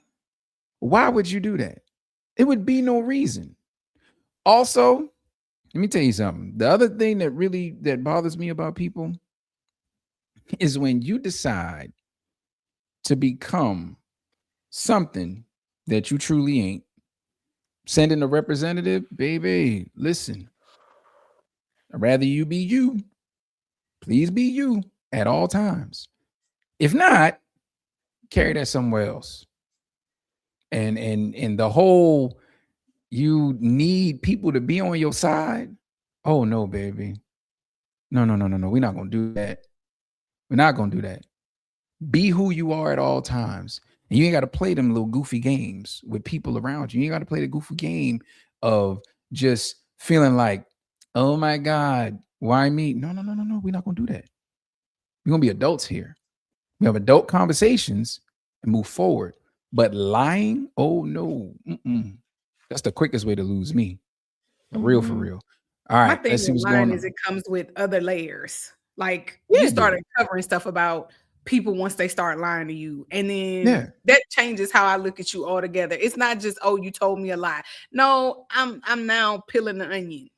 Why would you do that? It would be no reason. Also, let me tell you something. The other thing that bothers me about people is when you decide to become something that you truly ain't. Sending a representative, baby, listen. I'd rather you be you. Please be you at all times. If not, carry that somewhere else. And the whole, you need people to be on your side. Oh no, baby. No. We're not gonna do that. We're not gonna do that. Be who you are at all times. And you ain't got to play them little goofy games with people around you. You ain't got to play the goofy game of just feeling like, oh my God, why me? No. We're not gonna do that. We're gonna be adults here. We have adult conversations and move forward. But lying, oh no. Mm-mm. That's the quickest way to lose me. For Mhm. real. All My right, thing let's see with what's lying going is on. it comes with other layers. Like Yeah, you it do. started covering stuff about people once they start lying to you, and then Yeah. that changes how I look at you altogether. It's not just, oh, you told me a lie. No, I'm now peeling the onion.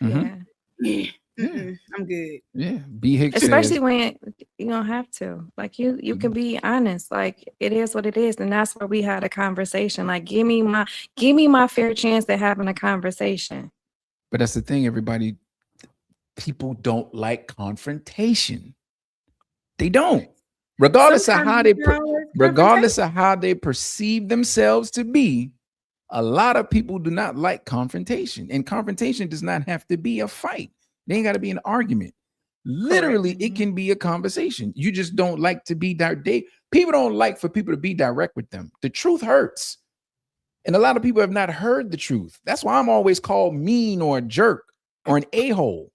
Mm-hmm. Yeah. Yeah. I'm good. Yeah. B Hicks Especially says, when you don't have to. Like you can be honest. Like it is what it is. And that's where we had a conversation. Like give me my fair chance at having a conversation. but that's the thing, everybody. People don't like confrontation. They don't. Regardless of Sometimes how it's they not always confrontation. regardless of how they perceive themselves to be, a lot of people do not like confrontation. And confrontation does not have to be a fight. It ain't got to be an argument. Correct. Literally, it can be a conversation. You just don't like to be direct. People don't like for people to be direct with them. The truth hurts. And a lot of people have not heard the truth. That's why I'm always called mean or a jerk or an a-hole.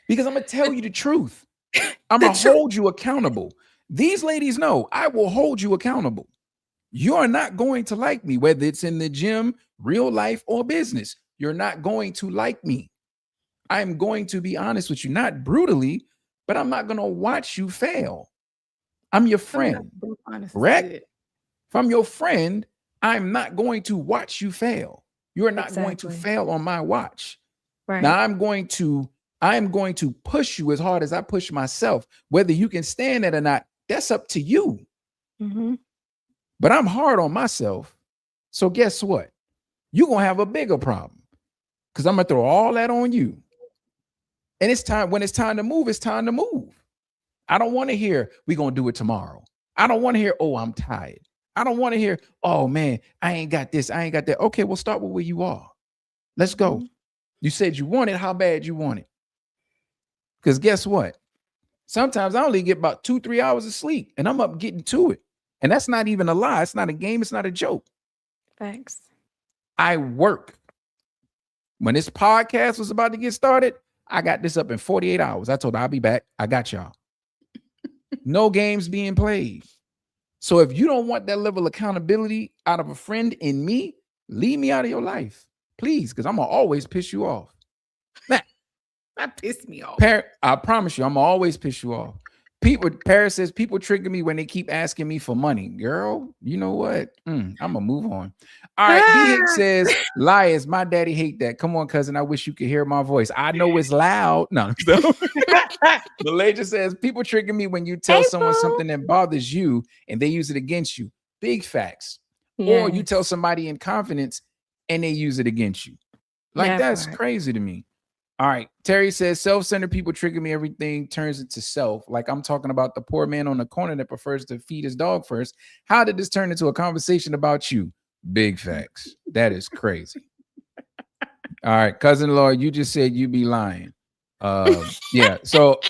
Because I'm going to tell you the truth. I'm The going to truth. hold you accountable. These ladies know I will hold you accountable. You're not going to like me, whether it's in the gym, real life, or business. You're not going to like me. I'm going to be honest with you, not brutally, but I'm not going to watch you fail. I'm your friend, Honest is correct? good. If I'm your friend, I'm not going to watch you fail. You're not going to Exactly. fail on my watch. Right. Now I'm going to push you as hard as I push myself. Whether you can stand it or not, that's up to you. Mm-hmm. But I'm hard on myself. So guess what? You're going to have a bigger problem because I'm going to throw all that on you. And it's time, when it's time to move, it's time to move. I don't want to hear, we're going to do it tomorrow. I don't want to hear, oh, I'm tired. I don't want to hear, oh, man, I ain't got this. I ain't got that. Okay, we'll start with where you are. Let's go. Mhm. You said you want it. How bad you want it? Because guess what? Sometimes I only get about 2-3 hours of sleep and I'm up getting to it. And that's not even a lie. It's not a game. It's not a joke. Facts. I work. When this podcast was about to get started, I got this up in 48 hours. I told her I'll be back. I got y'all. No games being played. So if you don't want that level of accountability out of a friend in me, leave me out of your life, please, because I'm going to always piss you off. That pissed me off. I promise you, I'm going to always piss you off. Paris says, people trigger me when they keep asking me for money. Girl, you know what? I'm going to move on. All right. B Hicks says, liars, my daddy hate that. Come on, cousin. I wish you could hear my voice. I know it's loud. No. Malaysia says, people trigger me when you tell someone something that bothers you and they use it against you. Big facts. Or you tell somebody in confidence and they use it against you. Like, that's crazy to me. All right. Terry says, self-centered people trigger me. Everything turns into self. Like I'm talking about the poor man on the corner that prefers to feed his dog first. How did this turn into a conversation about you? Big facts. That is crazy. All right. Cousin-in-law, you just said you be lying. Yeah. So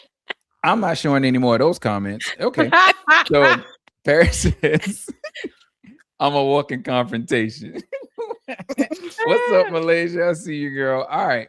I'm not showing any more of those comments. Okay. So Paris says, I'm a walking confrontation. What's up, Malaysia? I see you, girl. All right.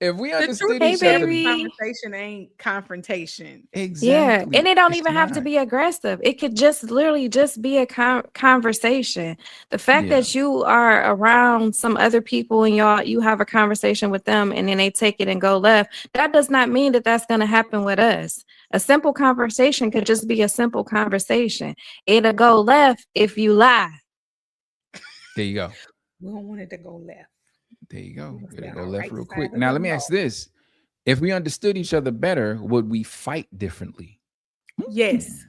If we understood each other, conversation ain't confrontation. Exactly. Yeah, and it don't even have to be aggressive. It could just literally just be a conversation. The fact that you are around some other people and you have a conversation with them and then they take it and go left, that does not mean that that's going to happen with us. A simple conversation could just be a simple conversation. It'll go left if you lie. There you go. We don't want it to go left. There you go. It'll go left real quick. Now, let me ask this. If we understood each other better, would we fight differently? Yes.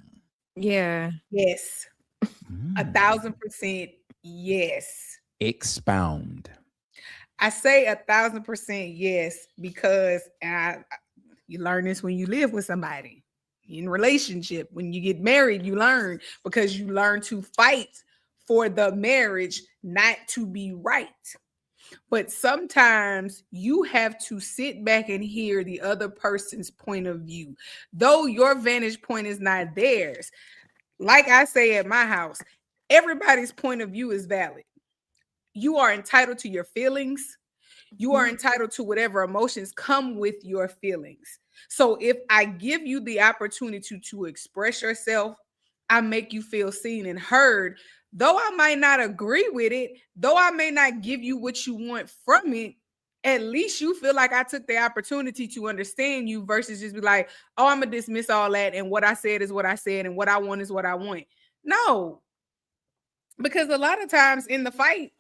Yeah. Yes. 1,000% yes. Expound. I say 1,000% yes because you learn this when you live with somebody in relationship. When you get married, you learn because you learn to fight for the marriage, not to be right. But sometimes you have to sit back and hear the other person's point of view. Though your vantage point is not theirs. Like I say at my house, everybody's point of view is valid. You are entitled to your feelings. You are entitled to whatever emotions come with your feelings. So if I give you the opportunity to express yourself, I make you feel seen and heard. though I might not agree with it, though I may not give you what you want from it, at least you feel like I took the opportunity to understand you versus just be like, oh, I'm going to dismiss all that. And what I said is what I said. And what I want is what I want. No, because a lot of times in the fight,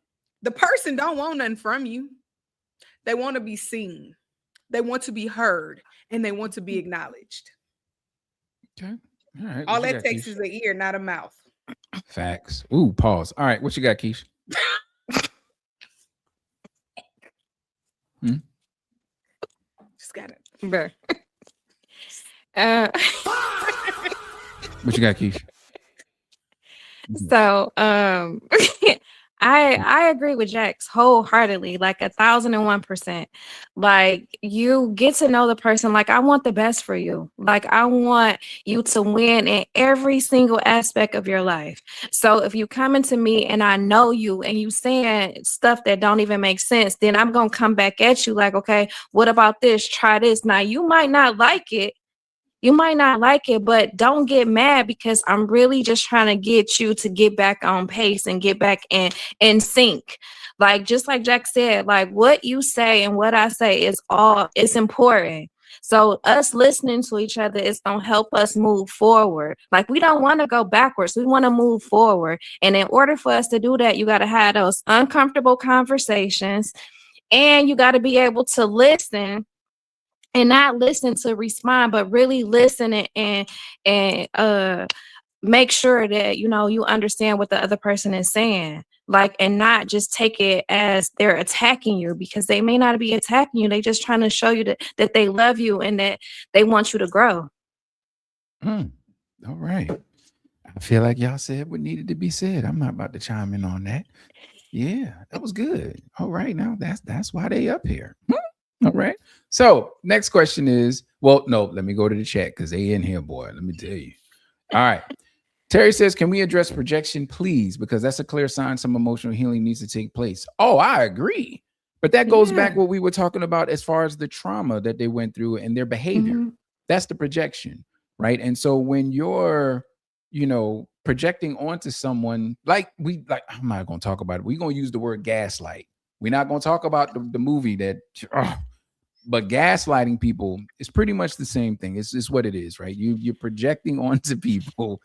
the person don't want nothing from you. They want to be seen. They want to be heard. And they want to be acknowledged. Okay. All right. All that takes is an ear, not a mouth. Facts. Ooh, pause. All right. What you got, Keish? Just got it. What you got, Keish? So, I agree with Jax wholeheartedly, like 1,001%. Like, you get to know the person. Like, I want the best for you. Like, I want you to win in every single aspect of your life. So if you come into me and I know you and you saying stuff that don't even make sense, then I'm gonna come back at you like, okay, what about this? Try this. Now, you might not like it. You might not like it, but don't get mad because I'm really just trying to get you to get back on pace and get back in sync. Like, just like Jack said, like what you say and what I say is it's important. So us listening to each other is going to help us move forward. Like, we don't want to go backwards. We want to move forward. And in order for us to do that, you got to have those uncomfortable conversations, and you got to be able to listen and not listen to respond, but really listen and make sure that, you know, you understand what the other person is saying. Like, and not just take it as they're attacking you, because they may not be attacking you. They just trying to show you that they love you and that they want you to grow. All right. I feel like y'all said what needed to be said. I'm not about to chime in on that. Yeah, that was good. All right. Now that's why they up here. All right. So next question is, well, no, let me go to the chat because they in here, boy. Let me tell you. All right. Terry says, can we address projection, please? Because that's a clear sign some emotional healing needs to take place. Oh, I agree. But that goes back what we were talking about as far as the trauma that they went through and their behavior. Mm-hmm. That's the projection, right? And so when you're, projecting onto someone, I'm not going to talk about it. We're going to use the word gaslight. We're not going to talk about the movie but gaslighting people is pretty much the same thing. It's just what it is, right? You're projecting onto people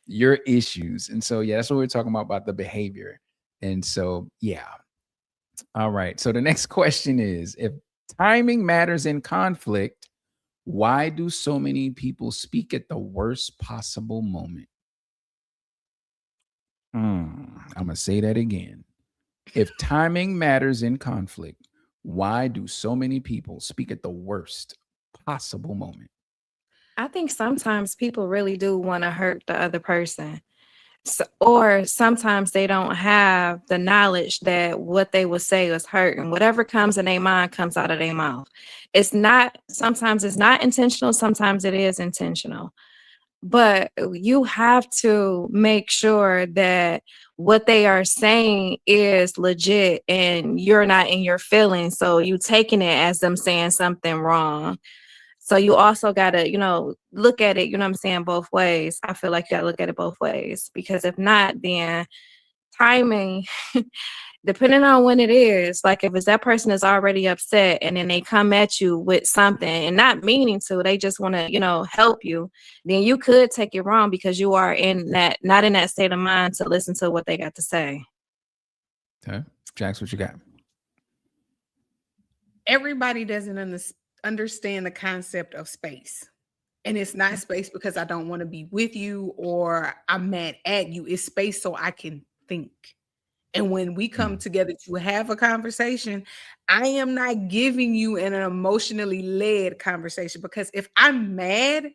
your issues. And so, that's what we're talking about the behavior. And so, all right. So the next question is, if timing matters in conflict, why do so many people speak at the worst possible moment? I'm going to say that again. If timing matters in conflict, why do so many people speak at the worst possible moment? I think sometimes people really do want to hurt the other person. Or sometimes they don't have the knowledge that what they would say is hurting. Whatever comes in their mind comes out of their mouth. Sometimes it's not intentional. Sometimes it is intentional. But you have to make sure that what they are saying is legit and you're not in your feelings. So you taking it as them saying something wrong. So you also got to, look at it, both ways. I feel like you got to look at it both ways, because if not, then timing, depending on when it is, like if it's that person is already upset and then they come at you with something and not meaning to, they just want to, help you, then you could take it wrong because you are not in that state of mind to listen to what they got to say. Okay. Jax, what you got? Everybody doesn't understand the concept of space. And it's not space because I don't want to be with you or I'm mad at you. It's space so I can think. And when we come together to have a conversation, I am not giving you an emotionally led conversation, because if I'm mad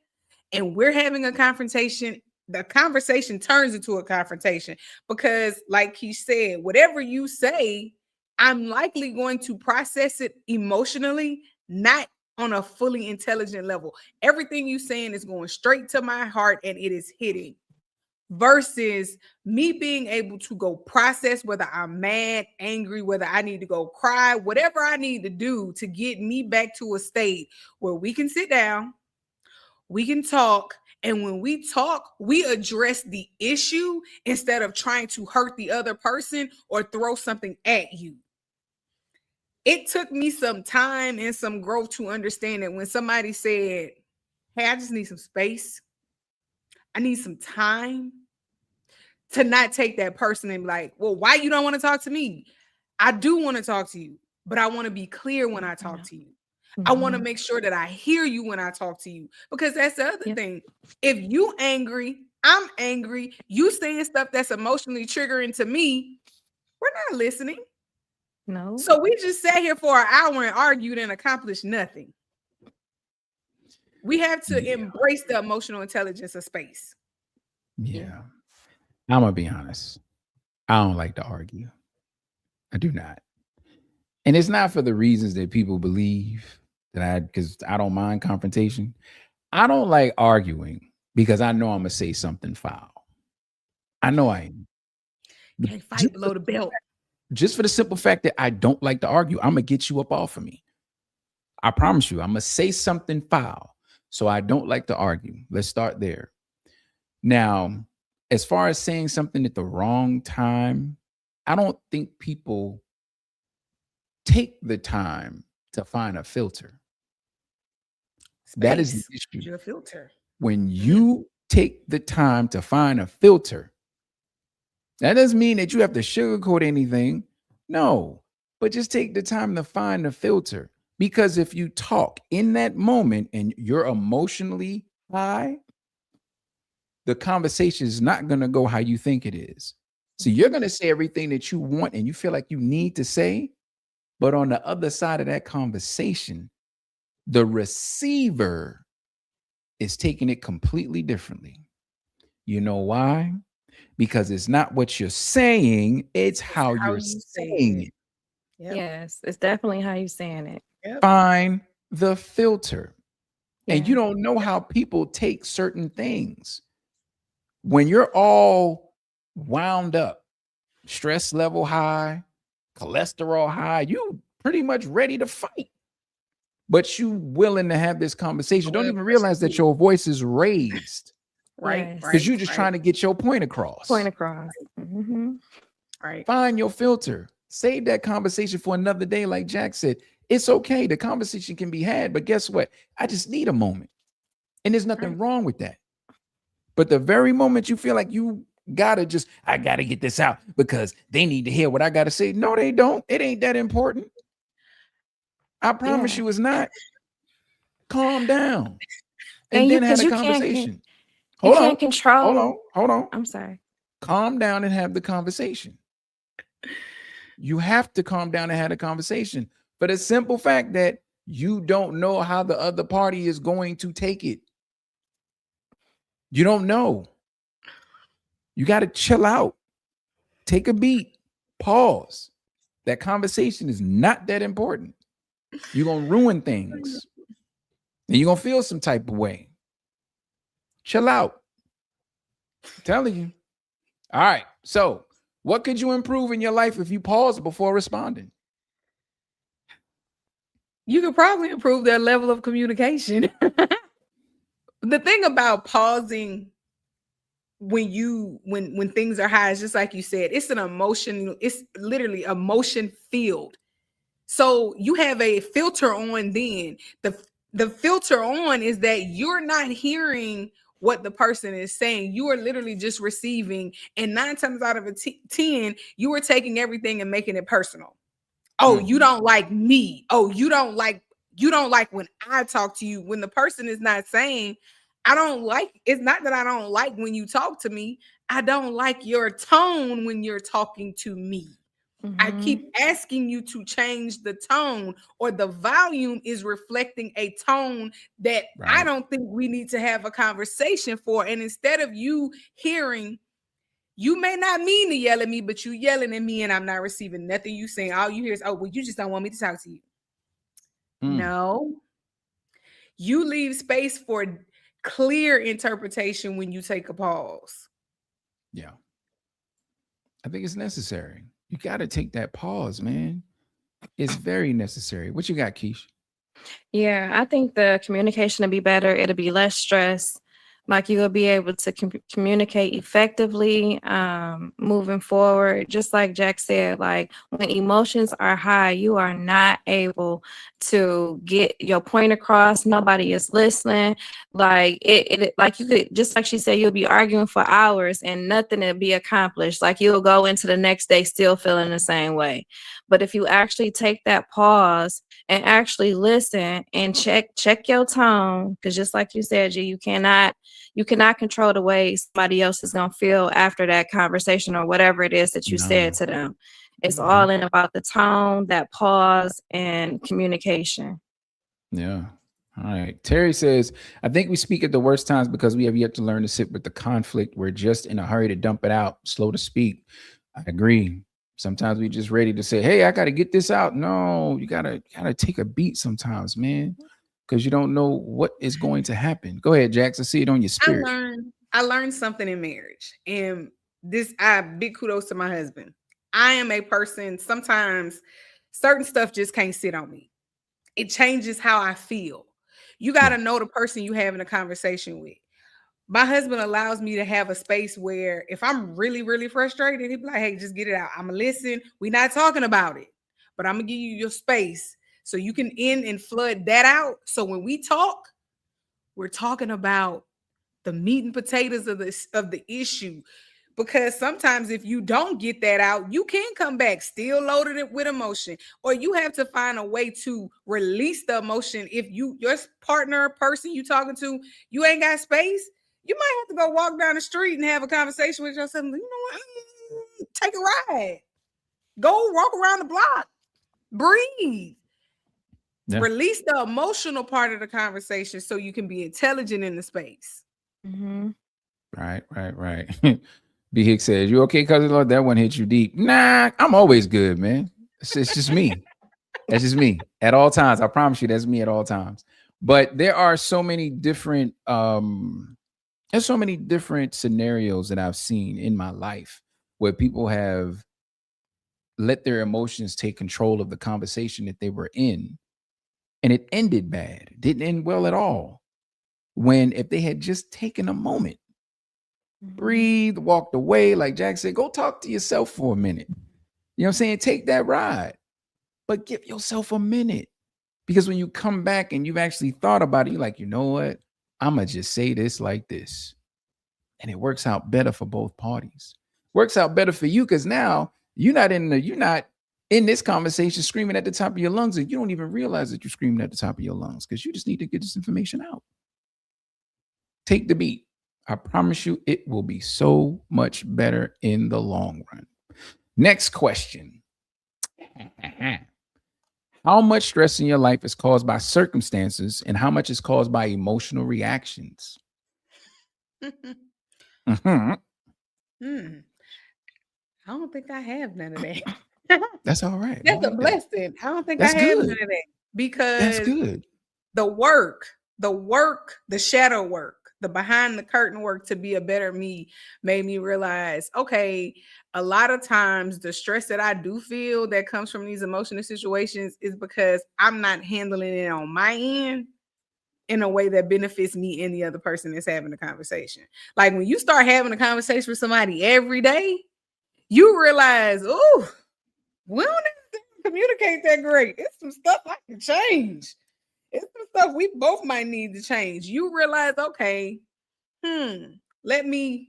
and we're having a confrontation, the conversation turns into a confrontation, because like he said, whatever you say, I'm likely going to process it emotionally, not on a fully intelligent level. Everything you saying is going straight to my heart and it is hitting. Versus me being able to go process whether I'm mad, angry, whether I need to go cry, whatever I need to do to get me back to a state where we can sit down, we can talk, And when we talk, we address the issue instead of trying to hurt the other person or throw something at you. It took me some time and some growth to understand that when somebody said, hey, I just need some space, I need some time, to not take that person and be like, well, why you don't want to talk to me? I do want to talk to you, but I want to be clear when I talk to you. I want to make sure that I hear you when I talk to you, because that's the other thing. If you angry, I'm angry, you saying stuff that's emotionally triggering to me, we're not listening. No. So we just sat here for an hour and argued and accomplished nothing. We have to embrace the emotional intelligence of space. Yeah. I'm going to be honest. I don't like to argue. I do not. And it's not for the reasons that people believe because I don't mind confrontation. I don't like arguing because I know I'm going to say something foul. I know I am. Can't fight below the belt. Just for the simple fact that I don't like to argue, I'm going to get you up off of me. I promise you, I'm going to say something foul. So I don't like to argue. Let's start there. Now, as far as saying something at the wrong time, I don't think people take the time to find a filter. That is the issue. Your filter. When you take the time to find a filter, that doesn't mean that you have to sugarcoat anything. No, but just take the time to find a filter. Because if you talk in that moment and you're emotionally high, the conversation is not going to go how you think it is. So you're going to say everything that you want and you feel like you need to say. But on the other side of that conversation, the receiver is taking it completely differently. You know why? Because it's not what you're saying, it's how you're saying it. Yep. Yes, it's definitely how you're saying it. Yep. Find the filter. And you don't know how people take certain things. When you're all wound up, stress level high, cholesterol high, you pretty much ready to fight. But you willing to have this conversation. Don't even realize that your voice is raised. Right. Because you're just trying to get your point across. Right. Find your filter. Save that conversation for another day. Like Jack said, it's okay. The conversation can be had, but guess what? I just need a moment. And there's nothing wrong with that. But the very moment you feel like you I gotta get this out because they need to hear what I gotta say. No, they don't. It ain't that important. I promise you it's not. Calm down. And then have a conversation. Hold on. I'm sorry. Calm down and have the conversation. You have to calm down and have a conversation. For the simple fact that you don't know how the other party is going to take it. You don't know. You got to chill out. Take a beat. Pause. That conversation is not that important. You're going to ruin things. And you're going to feel some type of way. Chill out. I'm telling you. All right. So, what could you improve in your life if you pause before responding? You could probably improve their level of communication. The thing about pausing when things are high is just like you said, it's an emotion, it's literally emotion filled. So you have a filter on then. The filter on is that you're not hearing what the person is saying. You are literally just receiving, and 9 times out of 10, you are taking everything and making it personal. Oh, you don't like me. Oh, you don't like when I talk to you. When the person is not saying, it's not that I don't like when you talk to me. I don't like your tone when you're talking to me. I keep asking you to change the tone, or the volume is reflecting a tone that I don't think we need to have a conversation for. And instead of you hearing, you may not mean to yell at me, but you yelling at me and I'm not receiving nothing you saying. All you hear is, oh, well, you just don't want me to talk to you. No. You leave space for clear interpretation when you take a pause. Yeah. I think it's necessary. You got to take that pause, man. It's very necessary. What you got, Keish? Yeah, I think the communication will be better. It'll be less stress. Like you'll be able to communicate effectively, moving forward. Just like Jack said, like when emotions are high, you are not able to get your point across. Nobody is listening. Like like you could, just like she said, you'll be arguing for hours and nothing will be accomplished. Like you'll go into the next day still feeling the same way. But if you actually take that pause and actually listen and check your tone, because just like you said, G, you cannot control the way somebody else is going to feel after that conversation or whatever it is that you said No. to them. It's all in about the tone, that pause, and communication. Yeah. All right. Terry says, I think we speak at the worst times because we have yet to learn to sit with the conflict. We're just in a hurry to dump it out, slow to speak. I agree. Sometimes we just ready to say, hey, I got to get this out. No, you gotta take a beat sometimes, man, because you don't know what is going to happen. Go ahead, Jax. I see it on your spirit. I learned something in marriage, and big kudos to my husband. I am a person, sometimes certain stuff just can't sit on me. It changes how I feel. You got to know the person you having a conversation with. My husband allows me to have a space where if I'm really, really frustrated, he'd be like, hey, just get it out. I'm going to listen. We're not talking about it, but I'm going to give you your space so you can end and flood that out. So when we talk, we're talking about the meat and potatoes of the issue. Because sometimes if you don't get that out, you can come back still loaded with emotion, or you have to find a way to release the emotion. If your partner, person you talking to, you ain't got space, you might have to go walk down the street and have a conversation with yourself. You know what? Take a ride. Go walk around the block. Breathe. Yeah. Release the emotional part of the conversation so you can be intelligent in the space. Mm-hmm. Right. B. Hicks says, you okay, cousin Lord? That one hit you deep. Nah, I'm always good, man. It's just me. That's just me at all times. I promise you, that's me at all times. But there are so many different scenarios that I've seen in my life where people have let their emotions take control of the conversation that they were in, and it ended bad. It didn't end well at all. When if they had just taken a moment, breathe, walked away, like Jack said, go talk to yourself for a minute. You know what I'm saying? Take that ride, but give yourself a minute. Because when you come back and you've actually thought about it, you're like, you know what? I'm going to just say this like this. And it works out better for both parties. Works out better for you because now you're not in this conversation screaming at the top of your lungs, and you don't even realize that you're screaming at the top of your lungs because you just need to get this information out. Take the beat. I promise you it will be so much better in the long run. Next question. How much stress in your life is caused by circumstances and how much is caused by emotional reactions? I don't think I have none of that. That's all right. That's a blessing. I don't think I have none of that because that's good. The work, the shadow work, the behind the curtain work to be a better me made me realize, okay, a lot of times the stress that I do feel that comes from these emotional situations is because I'm not handling it on my end in a way that benefits me and the other person that's having the conversation. Like when you start having a conversation with somebody every day, you realize, oh, we don't have to communicate that great. It's some stuff I can change. It's some stuff we both might need to change. You realize, okay, let me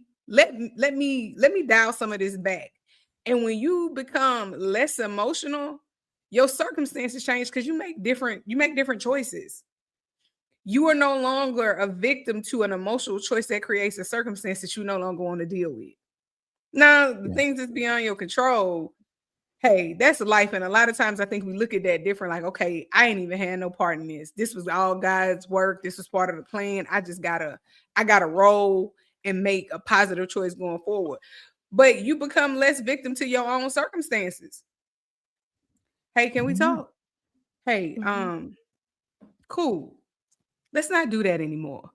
dial some of this back. And when you become less emotional, your circumstances change because you make different choices. You are no longer a victim to an emotional choice that creates a circumstance that you no longer want to deal with. Now, the things that's beyond your control, hey, that's life. And a lot of times I think we look at that different, like, okay, I ain't even had no part in this. This was all God's work. This was part of the plan. I gotta roll and make a positive choice going forward. But you become less victim to your own circumstances. Hey, can we talk? Hey, cool. Let's not do that anymore.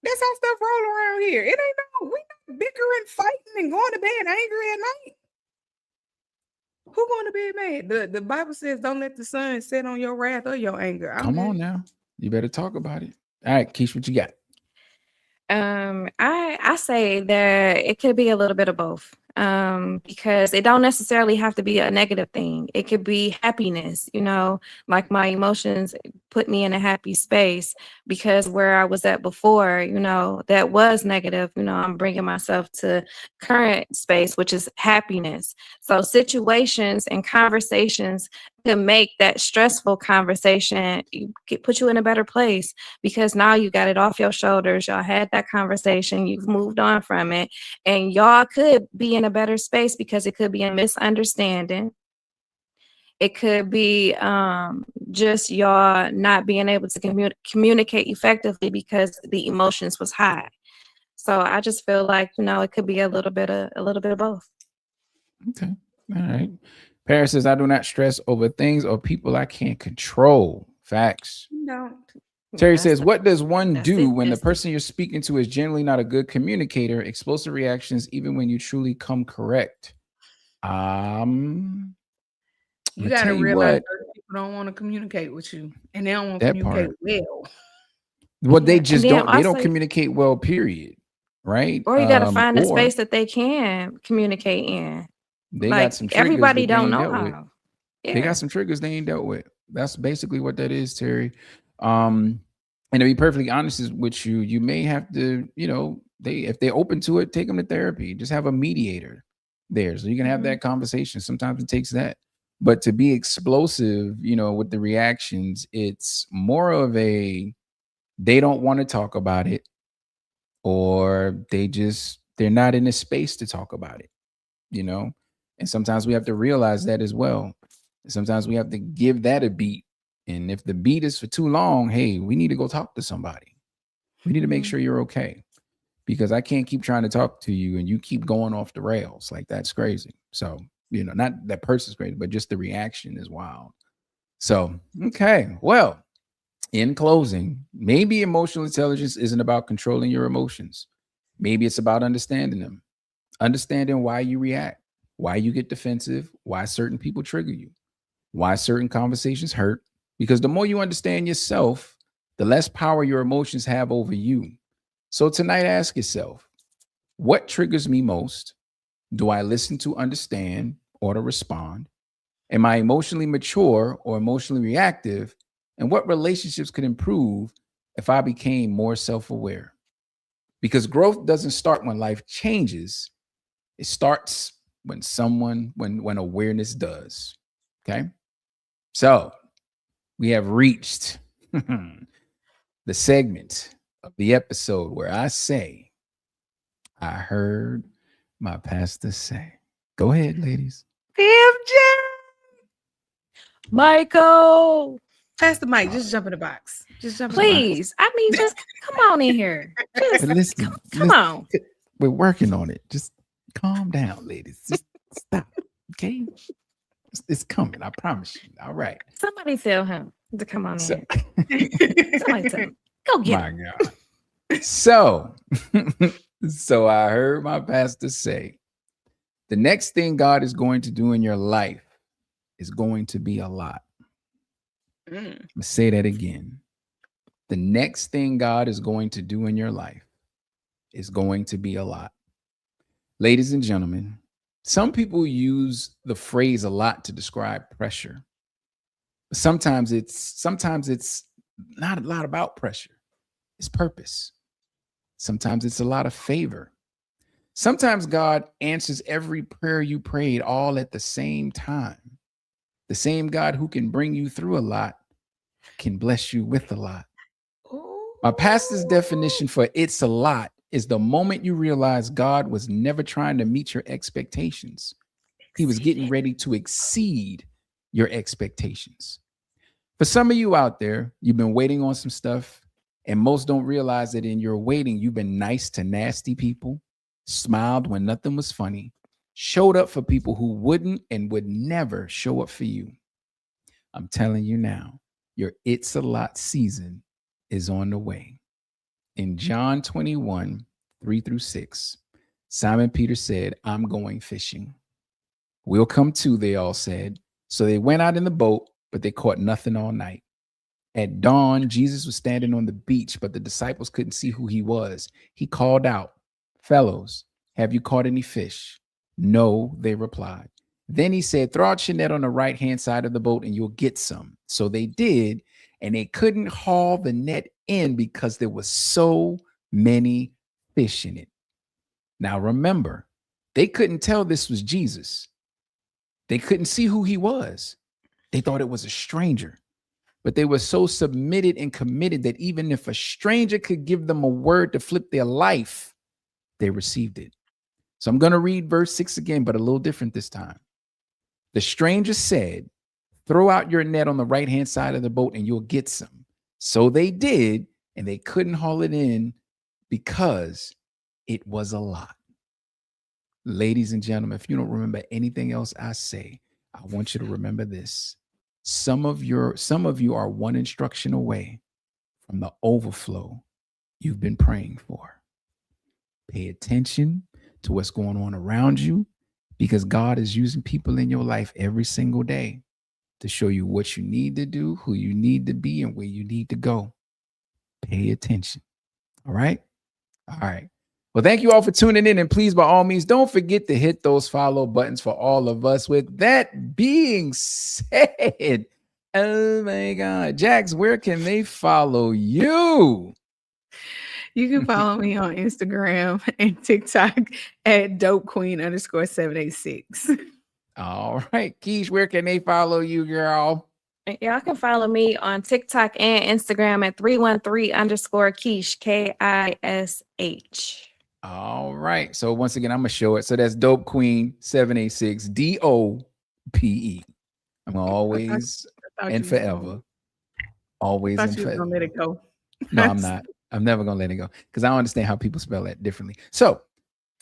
That's how stuff roll around here. It ain't we not bickering, fighting, and going to bed angry at night. Who going to bed mad? The Bible says, don't let the sun set on your wrath or your anger. Come on now. You better talk about it. All right, Keish, what you got? I say that it could be a little bit of both. Because it don't necessarily have to be a negative thing. It could be happiness, like my emotions put me in a happy space because where I was at before, that was negative. I'm bringing myself to current space, which is happiness. So situations and conversations can make that stressful conversation put you in a better place because now you got it off your shoulders. Y'all had that conversation. You've moved on from it. And y'all could be in a better space because it could be a misunderstanding. It could be just y'all not being able to communicate effectively because the emotions was high. So I just feel like, it could be a little bit of both. Okay. All right. Paris says, I do not stress over things or people I can't control. Facts. No. Terry says, what does one do when the person you're speaking to is generally not a good communicator, explosive reactions, even when you truly come correct? You got to realize people don't want to communicate with you and they don't want to communicate well. Well, they just don't communicate well, period. Right. Or you got to find a space that they can communicate in. They got some triggers everybody don't know how. Yeah. They got some triggers they ain't dealt with. That's basically what that is, Terry. And to be perfectly honest with you, you may have to, if they're open to it, take them to therapy. Just have a mediator there so you can have that conversation. Sometimes it takes that. But to be explosive, with the reactions, it's more of they don't want to talk about it, or they're not in a space to talk about it, And sometimes we have to realize that as well. Sometimes we have to give that a beat. And if the beat is for too long, hey, we need to go talk to somebody. We need to make sure you're okay, because I can't keep trying to talk to you and you keep going off the rails. Like, that's crazy. So, not that person's crazy, but just the reaction is wild. So, okay. Well, in closing, maybe emotional intelligence isn't about controlling your emotions. Maybe it's about understanding them, understanding why you react, why you get defensive, why certain people trigger you, why certain conversations hurt. Because the more you understand yourself, the less power your emotions have over you. So tonight, ask yourself, what triggers me most? Do I listen to understand or to respond? Am I emotionally mature or emotionally reactive? And what relationships could improve if I became more self-aware? Because growth doesn't start when life changes. It starts when awareness does. Okay. So we have reached the segment of the episode where I say, I heard my pastor say. Go ahead, ladies. PMJ. Michael. Pastor Mike, just jump in the box. Just jump Please. in the box. I mean, just come on in here. Just listen, come on. We're working on it. Just calm down, ladies. Just stop. Okay. It's coming. I promise you. All right. Somebody tell him to come on in. Somebody tell him. Go get my him. God. So I heard my pastor say, the next thing God is going to do in your life is going to be a lot. I'm going to say that again. The next thing God is going to do in your life is going to be a lot. Ladies and gentlemen, some people use the phrase a lot to describe pressure. Sometimes it's not a lot about pressure. It's purpose. Sometimes it's a lot of favor. Sometimes God answers every prayer you prayed all at the same time. The same God who can bring you through a lot can bless you with a lot. My pastor's definition for it's a lot is the moment you realize God was never trying to meet your expectations. He was getting ready to exceed your expectations. For some of you out there, you've been waiting on some stuff, and most don't realize that in your waiting, you've been nice to nasty people, smiled when nothing was funny, showed up for people who wouldn't and would never show up for you. I'm telling you now, your it's a lot season is on the way. In John 21, 3-6, Simon Peter said, I'm going fishing. We'll come too, they all said. So they went out in the boat, but they caught nothing all night. At dawn, Jesus was standing on the beach, but the disciples couldn't see who he was. He called out, "Fellows, have you caught any fish?" "No," they replied. Then he said, "Throw out your net on the right-hand side of the boat and you'll get some." So they did, and they couldn't haul the net in because there was so many fish in it. Now remember, they couldn't tell this was Jesus. They couldn't see who he was. They thought it was a stranger. But they were so submitted and committed that even if a stranger could give them a word to flip their life, they received it. So I'm going to read verse 6 again, but a little different this time. The stranger said, "Throw out your net on the right-hand side of the boat and you'll get some." So they did, and they couldn't haul it in because it was a lot. Ladies and gentlemen, if you don't remember anything else I say, I want you to remember this. Some of you are one instruction away from the overflow you've been praying for. Pay attention to what's going on around you, because God is using people in your life every single day to show you what you need to do, who you need to be, and where you need to go. Pay attention. All right? All right. Well, thank you all for tuning in, and please, by all means, don't forget to hit those follow buttons for all of us. With that being said, oh my God, Jax, where can they follow you? You can follow me on Instagram and TikTok at dopequeen_786. All right, Keish, where can they follow you, girl? Y'all can follow me on TikTok and Instagram at 313_Keish, KISH. All right. So once again, I'm gonna show it. So that's Dope Queen 786 DOPE. I'm gonna always and forever, always and forever. Let it go. No, I'm not. I'm never gonna let it go because I don't understand how people spell that differently. So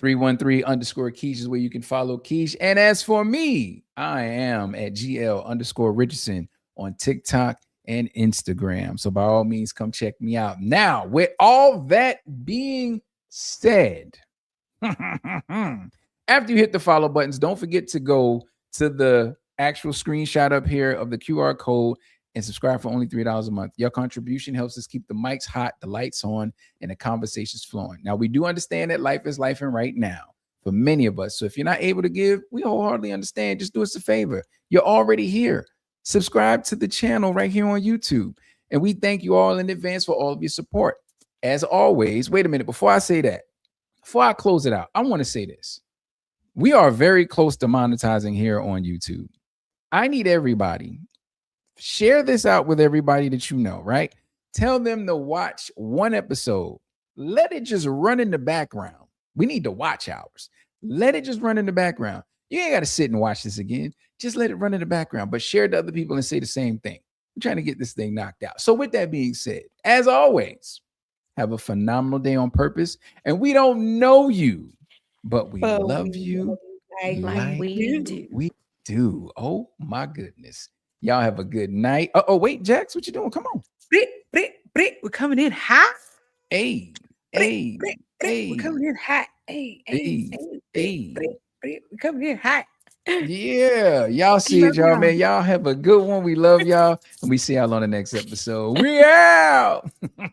313_Keish is where you can follow Keish. And as for me, I am at GL_Richardson on TikTok and Instagram. So by all means, come check me out. Now, with all that being said, after you hit the follow buttons, don't forget to go to the actual screenshot up here of the QR code and subscribe for only $3 a month. Your contribution helps us keep the mics hot, the lights on, and the conversations flowing. Now, we do understand that life is life and right now for many of us. So if you're not able to give, we wholeheartedly understand. Just do us a favor. You're already here. Subscribe to the channel right here on YouTube. And we thank you all in advance for all of your support. As always, wait a minute, before I say that, before I close it out, I want to say this. We are very close to monetizing here on YouTube. I need everybody. Share this out with everybody that you know, right? Tell them to watch one episode. Let it just run in the background. We need to watch hours. Let it just run in the background. You ain't got to sit and watch this again. Just let it run in the background, but share it to other people and say the same thing. I'm trying to get this thing knocked out. So with that being said, as always, have a phenomenal day on purpose. And we don't know you, but we love you like we do. We do. Oh my goodness. Y'all have a good night. Oh, wait, Jax, what you doing? Come on. We're coming in hot. Hey. We're coming in hot. We're coming in hot. Yeah. Y'all see it, y'all, man. Y'all have a good one. We love y'all. And we see y'all on the next episode. We out. Bye.